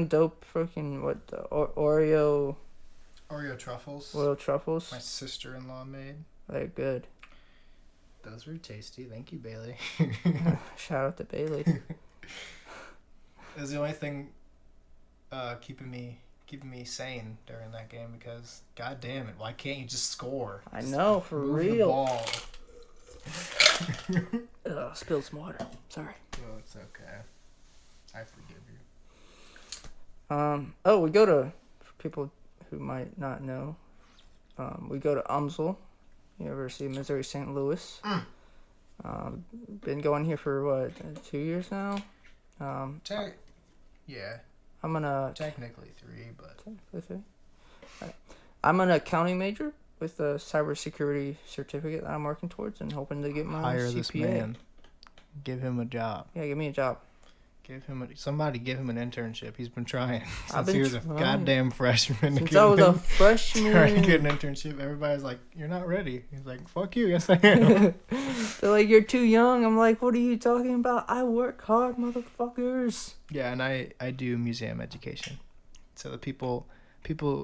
dope freaking Oreo Oreo truffles. oil truffles. My sister-in-law made. They're good. Those were tasty. Thank you, Bailey. Shout out to Bailey. It was the only thing keeping me sane during that game because, god damn it, why can't you just score? I Just know, for move the real. ball. Ugh, spilled some water. Sorry. Oh, it's okay. I forgive you. We go to, for people who might not know, we go to UMSL, University of Missouri St. Louis. Been going here for what, 2 years now? Yeah, I'm gonna technically 3, but Alright. I'm an accounting major with a cybersecurity certificate that I'm working towards and hoping to get my Hire CPA. this man. Give him a job. Yeah, give me a job. Give him somebody. Give him an internship. He's been trying I've since been he was a trying. goddamn freshman. Since I was a trying to freshman. get an internship. Everybody's like, "You're not ready." He's like, "Fuck you." Yes, I am. They're like, you're too young. I'm like, what are you talking about? I work hard, motherfuckers. Yeah, and I do museum education. So the people,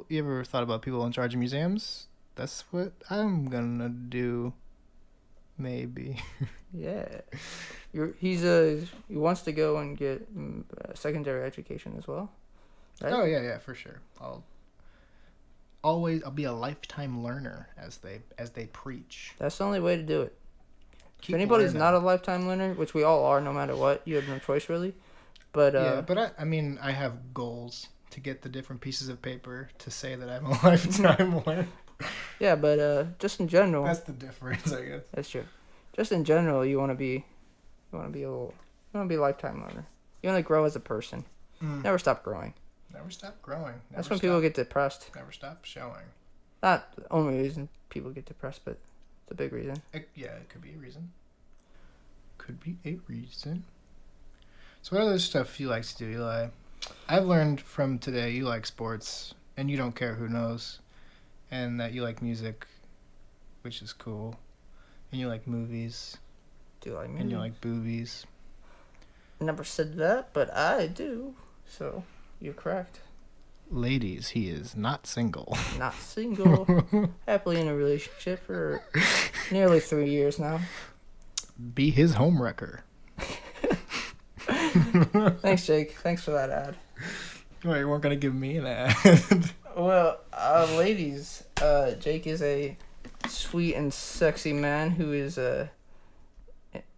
you ever thought about people in charge of museums? That's what I'm gonna do. Maybe. Yeah. He wants to go and get secondary education as well. Right? Oh yeah, for sure. I'll be a lifetime learner as they preach. That's the only way to do it. Keep If anybody's learning. not a lifetime learner, which we all are no matter what, you have no choice really. But Yeah, but I mean, I have goals to get the different pieces of paper to say that I'm a lifetime learner. yeah, but just in general, That's the difference, I guess. that's true. Just in general, you want to be a lifetime learner. You want to grow as a person. Never stop growing. Never stop growing. That's when people get depressed. Never stop showing. Not the only reason people get depressed, but it's a big reason. It could be a reason. So what other stuff you like to do, Eli? I've learned from today you like sports, and you don't care who knows, and that you like music, which is cool, and you like movies, Do you like me? and you like boobies. Never said that, but I do. So you're correct. Ladies, he is not single. Not single. Happily in a relationship for nearly 3 years now. Be his homewrecker. Thanks, Jake. Thanks for that ad. Well, you weren't gonna give me an ad. Well, ladies, Jake is a sweet and sexy man who is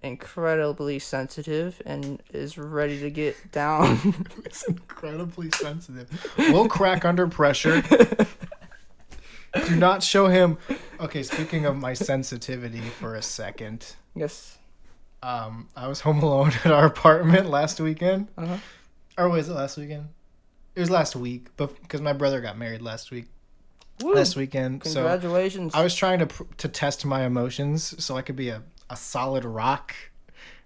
incredibly sensitive and is ready to get down. It's incredibly sensitive. Will crack under pressure. Do not show him. Okay, speaking of my sensitivity for a second. Yes. I was home alone at our apartment last weekend. Uh-huh. Or was it last weekend? It was last week, but because my brother got married last Woo. weekend. Congratulations. So I was trying to test my emotions so I could be a solid rock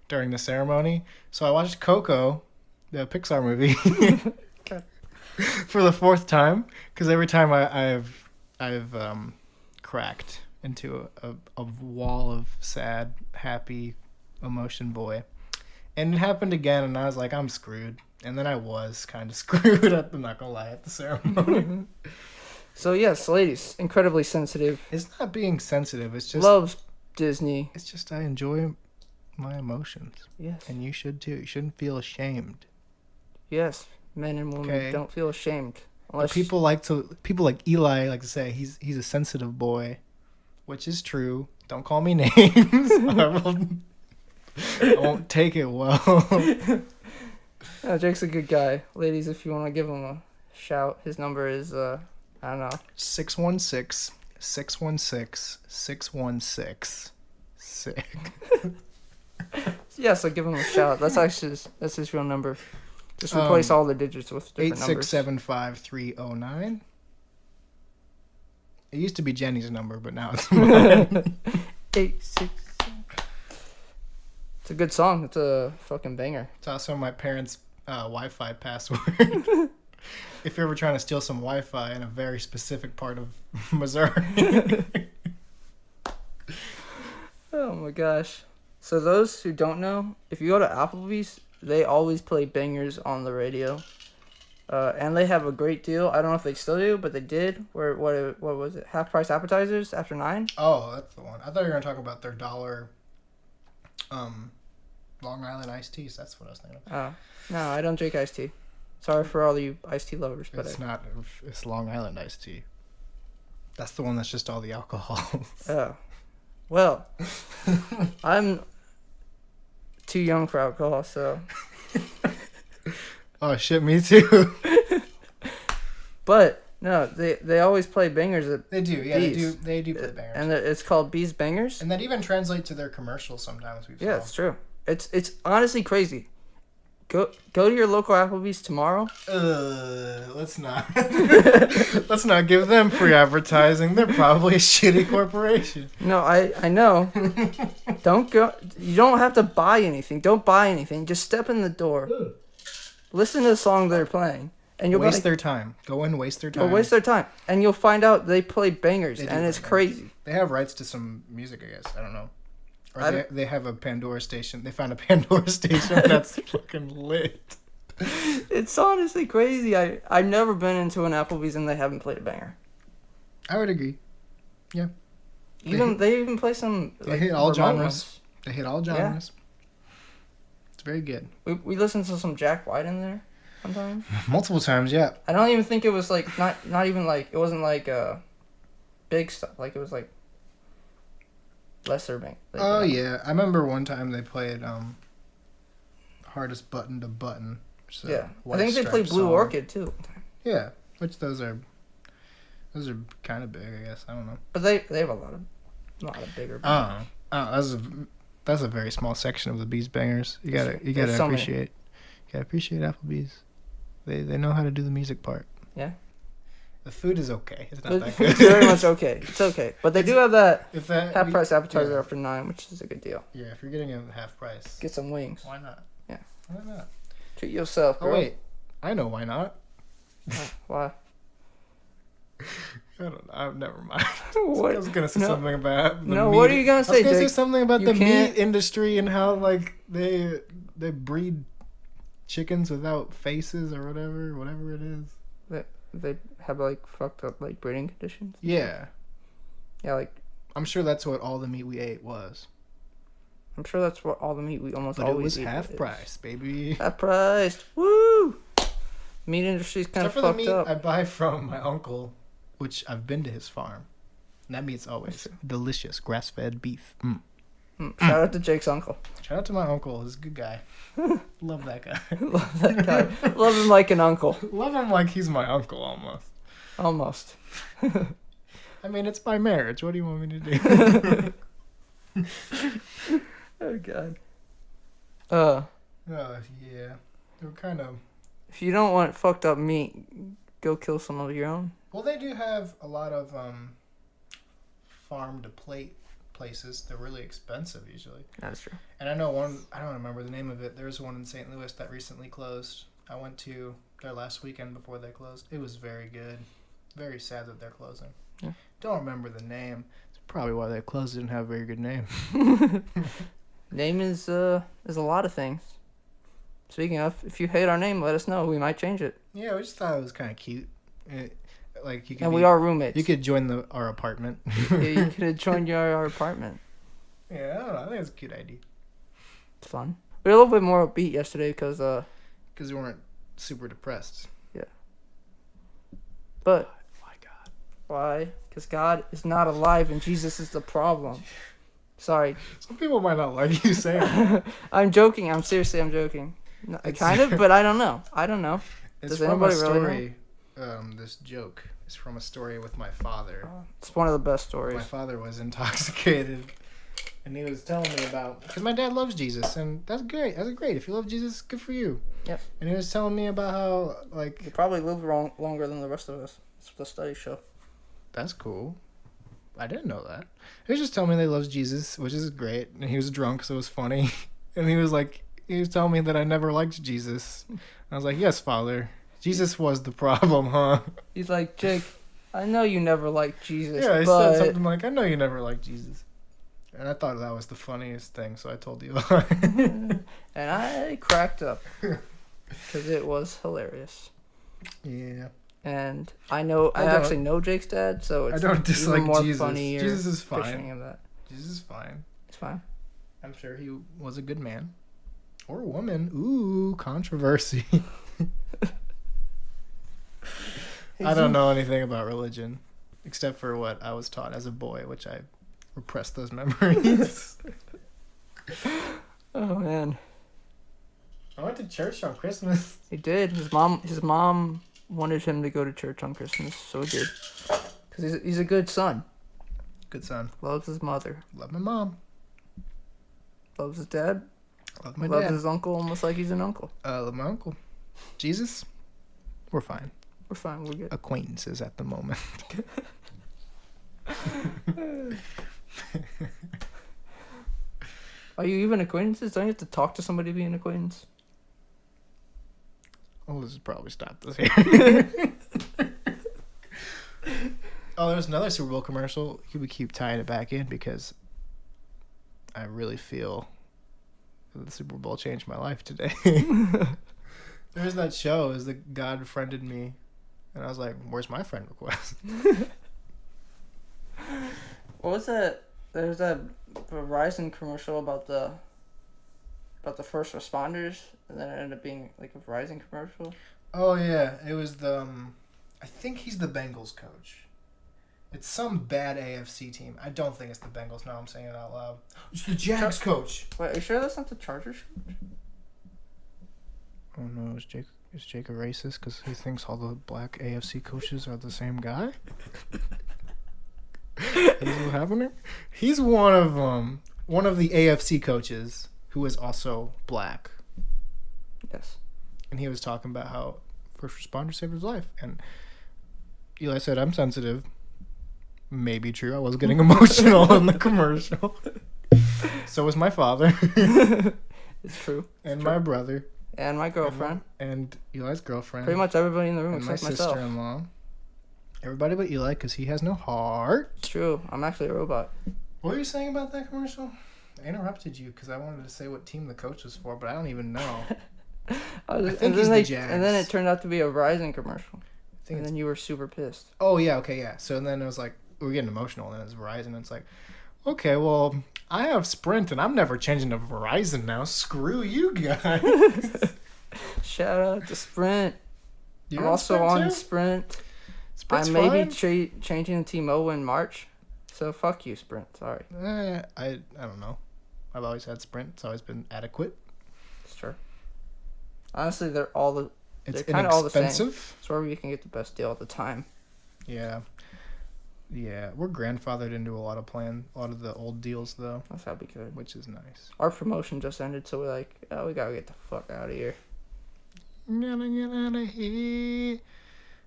during the ceremony. So I watched Coco, the Pixar movie, for the fourth time, because every time I've cracked into a wall of sad, happy emotion boy. And it happened again, and I was like, I'm screwed. And then I was kind of screwed, I'm not gonna lie, at the ceremony. So, yes, ladies, incredibly sensitive. It's not being sensitive, it's just... Loves Disney. It's just I enjoy my emotions. Yes. And you should too. You shouldn't feel ashamed. Yes. Men and women Okay. don't feel ashamed. But Unless people like Eli like to say he's a sensitive boy, which is true. Don't call me names. I won't take it well. Yeah, Jake's a good guy. Ladies, if you want to give him a shout, his number is, I don't know. 616-616-616. Sick. Yeah, so give him a shout. That's his real number. Just replace all the digits with different numbers. 8675309. It used to be Jenny's number, but now it's mine. 867. It's a good song. It's a fucking banger. It's also my parents' Wi-Fi password. If you're ever trying to steal some Wi-Fi in a very specific part of Missouri. Oh my gosh. So those who don't know, if you go to Applebee's, they always play bangers on the radio. And they have a great deal. I don't know if they still do, but they did. Where what was it? Half price appetizers after 9? Oh, that's the one. I thought you were gonna talk about their $1 Long Island iced teas. That's what I was thinking of. Oh. No, I don't drink iced tea. Sorry for all you iced tea lovers, but It's not. It's Long Island iced tea. That's the one that's just all the alcohol. oh. Well, I'm too young for alcohol, so. Oh shit, me too. But no, they always play bangers at They do, yeah, Bees. they do play bangers. and it's called Bees Bangers. And that even translates to their commercials sometimes. Yeah, it's true. It's honestly crazy. Go to your local Applebee's tomorrow. Let's not. Let's not give them free advertising. They're probably a shitty corporation. No, I know. Don't go. You don't have to buy anything. Don't buy anything. Just step in the door. Listen to the song they're playing, and you'll Waste their time. Go and waste their time. waste their time, and you'll find out they play bangers, They do and it's play crazy. They have rights to some music, I guess. I don't know. Or I they have a Pandora station. They found a Pandora station that's fucking lit. It's honestly crazy. I've never been into an Applebee's and they haven't played a banger. I would agree. They even play some. They hit all remote genres. ones. They hit all genres. It's very good. We listened to some Jack White in there one time. Multiple times, yeah. I don't even think it was like not even like it wasn't like big stuff. Like it was like lesser bank. Like, Oh yeah, I remember one time they played "Hardest Button to Button." So Yeah, I White think they Stripes played Blue song. Orchid too. Yeah, which those are kind of big, I guess. I don't know. But they have a lot of bigger. Bands. That's a very small section of the Bees bangers. You gotta There's so many. appreciate Applebee's. They know how to do the music part. Yeah. The food is okay. It's not But that good. it's very much okay. It's okay, but they do have that If that half price appetizer yeah. after 9, which is a good deal. Yeah, if you're getting a half price, Get some wings. why not? Yeah. Why not? Treat yourself, Oh girl. wait, I know why not. Why? I don't know. Never mind. What? I was gonna say No. something about the No, meat. what are you gonna say, I was gonna say Jake? something about You the can't- meat industry and how like they breed chickens without faces or whatever it is. They have like fucked up like breeding conditions. Yeah, Yeah, like I'm sure that's what all the meat we ate was. I'm sure that's what all the meat we almost But it always was eat half is. price, baby. Half priced. Woo! Meat industry's kind Except of for the fucked meat up. I buy from my uncle, which I've been to his farm. And that meat's always delicious, grass-fed beef. Shout out to Jake's uncle. Shout out to my uncle. He's a good guy. Love that guy. Love that guy. Love him like an uncle. Love him like he's my uncle almost. Almost. I mean, it's my marriage. What do you want me to do? Oh god. Oh, yeah. They were kind of... If you don't want fucked up meat, go kill some of your own. Well, they do have a lot of farm-to-plate places. They're really expensive usually. That's true. And I know one, I don't remember the name of it. There's one in St. Louis that recently closed. I went to their last weekend before they closed. It was very good. Very sad that they're closing. Yeah. Don't remember the name. It's probably why they closed. It didn't have a very good name. Name is a lot of things. Speaking of, if you hate our name, let us know. We might change it. Yeah, we just thought it was kind of cute. Like you could And be- we are roommates. You could join our apartment. Yeah, you could have joined our apartment. Yeah, I don't know. I think it's a cute idea. It's fun. We were a little bit more upbeat yesterday because Because we weren't super depressed. but My God. why? Because God is not alive and Jesus is the problem. Sorry. Some people might not like you saying that. I'm joking. I'm joking. No, It's- kind of, but I don't know. It's Does from a anybody really story. This joke is from a story with my father. It's one of the best My stories. father was intoxicated, and he was telling me about because my dad loves Jesus, and that's great. That's great. If you love Jesus, good for you. Yep. And he was telling me about how You like probably live longer than the rest of us. That's what the studies show. that's cool. I didn't know that. He was just telling me that he loves Jesus, which is great. And he was drunk, so it was funny. And he was telling me that I never liked Jesus. I was like, yes, Father. Jesus was the problem, huh? He's like, Jake, I know you never liked Jesus, Yeah, he but said something like, I know you never liked Jesus. And I thought that was the funniest thing, so I told you. and I cracked up because it was hilarious. Yeah. And I I don't- actually know Jake's dad, so it's I don't dislike even more Jesus. funnier Jesus is picturing fine. him that. Jesus is fine. It's fine. I'm sure he was a good man. Or a woman. Ooh, controversy. I don't know anything about religion, except for what I was taught as a boy, which I repressed those memories. Oh man, I went to church on Christmas. he did. His mom wanted him to go to church on Christmas, so he did. Cause he's a good son. Good son. Loves his mother. Love my mom. Loves his dad. Love my Loves dad. his uncle almost like he's an uncle. Love my uncle. Jesus, we're fine. We're fine. We're good. Acquaintances at the moment. Are you even acquaintances? Don't you have to talk to somebody to be an acquaintance? Well, let's probably stop this here. Oh, there's another Super Bowl commercial. We keep tying it back in because I really feel the Super Bowl changed my life today. There's that show, is the God friended me, and I was like, "Where's my friend request?" What was that? There's that Verizon commercial about the first responders, and then it ended up being like a Verizon commercial. Oh yeah, it was the. I think he's the Bengals coach. It's some bad AFC team. I don't think it's the Bengals. Now I'm saying it out loud. It's the Jags coach. Wait, are you sure that's not the Chargers? Oh no, is Jake a racist because he thinks all the black AFC coaches are the same guy? Is what happening? He's one of them. One of the AFC coaches who is also black. Yes. And he was talking about how first responder saved his life. And Eli said, I'm sensitive. Maybe true. I was getting emotional in the commercial. So was my father. It's true. And my brother. And my girlfriend. And Eli's girlfriend. Pretty much everybody in the room And my except myself. sister-in-law. Everybody but Eli, because he has no heart. It's true. I'm actually a robot. What were you saying about that commercial? I interrupted you because I wanted to say what team the coach was for, but I don't even know. I think he's the Jags. And then it turned out to be a Verizon commercial. I think And it's, then you were super pissed. oh, yeah, okay, yeah. So then it was like, we were getting emotional, and it was Verizon, and it's like, okay, well, I have Sprint, and I'm never changing to Verizon now. Screw you guys. Shout out to Sprint. You're I'm also Sprint on too? Sprint. Sprint's I may fine. be changing to T-Mobile in March. So fuck you, Sprint. Sorry. I don't know. I've always had Sprint. It's always been adequate. It's true. Honestly, they're all the. It's They're kinda all the same. inexpensive. It's where you can get the best deal at the time. Yeah. Yeah, we're grandfathered into a lot of the old deals though, That's how we could. which is nice. Our promotion just ended, so we're like, oh, we gotta get the fuck out of here. Gotta get out of here.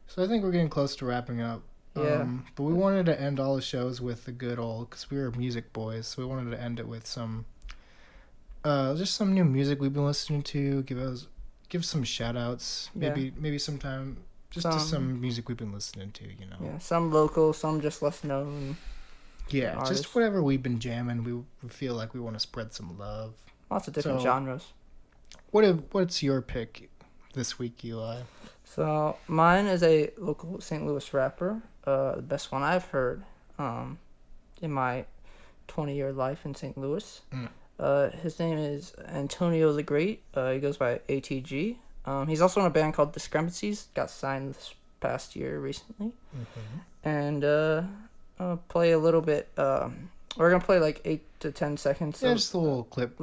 So I think we're getting close to wrapping up. Yeah. But we wanted to end all the shows with the good old, because we were music boys, so we wanted to end it with some, just some new music we've been listening to. Give some shout outs. Yeah. Maybe sometime just to some music we've been listening to, you know. Yeah, some local, some just less known. Yeah, artists. just whatever we've been jamming. We feel like we want to spread some love. Lots of different So- genres. What's your pick this week, Eli? So mine is a local St. Louis rapper. The best one I've heard in my 20-year life in St. Louis. His name is Antonio the Great. He goes by ATG. He's also in a band called Discrepancies. Got signed this past year recently. And I'll play a little bit. We're going to play like 8 to 10 seconds. Yeah, of just a little clip.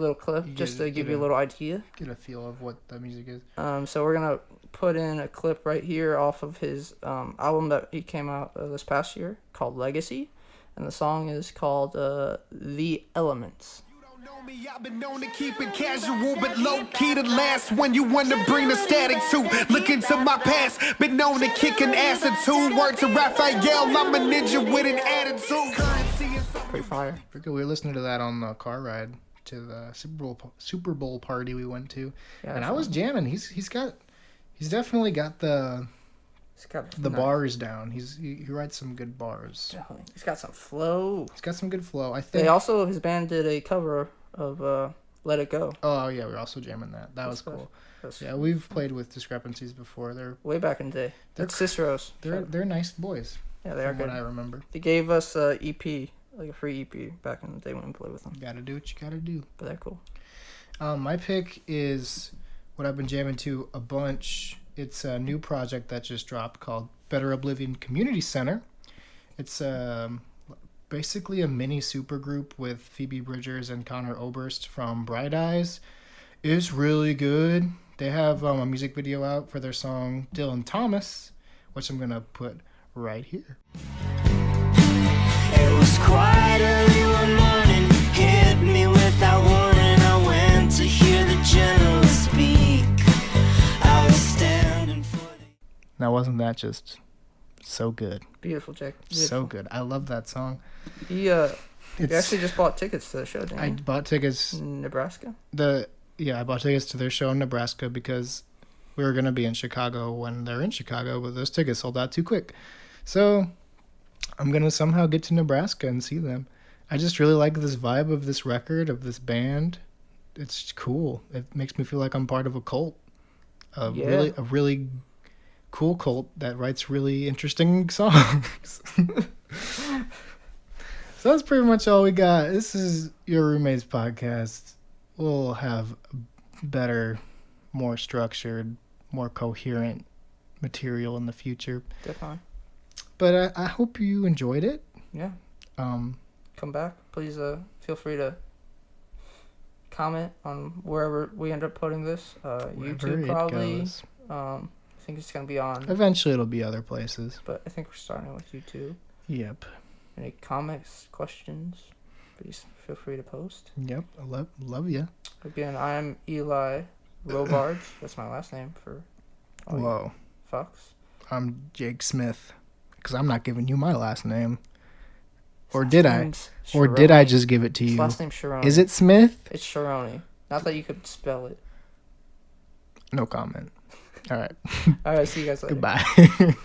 just to give get you a a- little idea. Get a feel of what the music is. So we're gonna put in a clip right here off of his album that he came out this past year called Legacy, and the song is called The Elements. Know me, I've been known to keep it casual, but low key the last one you want to bring the static to. Look into my past, been known to kick an ass or two. Word to Raphael, I'm a ninja with an attitude. Currency is so Pretty fire. We were listening to that on the car ride to the Super Bowl party we went to, Yeah, and I was jamming. He's definitely got the bars down. He writes some good bars. Definitely. He's got some flow. He's got some good flow. I think. They also his band did a cover of Let It Go. Oh yeah, we were also jamming that. That was cool. That's Yeah, we've played with Discrepancies before. They're way back in the day. They're That's Cicero's. they're nice boys. Yeah, they are From what good. I remember. They gave us a EP, like a free EP back in the day when we played with them. You gotta do what you gotta do. But they're cool. My pick is what I've been jamming to a bunch. It's a new project that just dropped called Better Oblivion Community Center. It's basically a mini supergroup with Phoebe Bridgers and Connor Oberst from Bright Eyes. It's really good. They have a music video out for their song Dylan Thomas, which I'm going to put right here. It was quite early one morning, hit me without warning. I went to hear Now, wasn't that just so good? Beautiful, Jake. So Beautiful. good. I love that song. You It's, actually just bought tickets to the show, didn't I you? bought tickets. Nebraska? I bought tickets to their show in Nebraska because we were gonna be in Chicago when they're in Chicago, but those tickets sold out too quick. So I'm gonna somehow get to Nebraska and see them. I just really like this vibe of this record, of this band. It's cool. It makes me feel like I'm part of a cult. A really cool cult that writes really interesting songs. So that's pretty much all we got. This is Your Roommates Podcast. We'll have better, more structured, more coherent material in the future. Definitely. But I hope you enjoyed it. Yeah. Um, Come back. Please feel free to comment on wherever we end up putting this. wherever YouTube it probably. goes. I think it's going to be on, Eventually it'll be other places. but I think we're starting with YouTube. Yep. Any comments, questions, please feel free to post. Yep. I love you. Again, I'm Eli Robards. That's my last name for all you Whoa. fucks. I'm Jake Smith. Because I'm not giving you my last name. Or His did last I? name's Or did I Sharoni. just give it to His you? last name's Sharoni. Is it Smith? It's Sharoni. Not that you could spell it. No comment. All right. All right, see you guys later. Goodbye.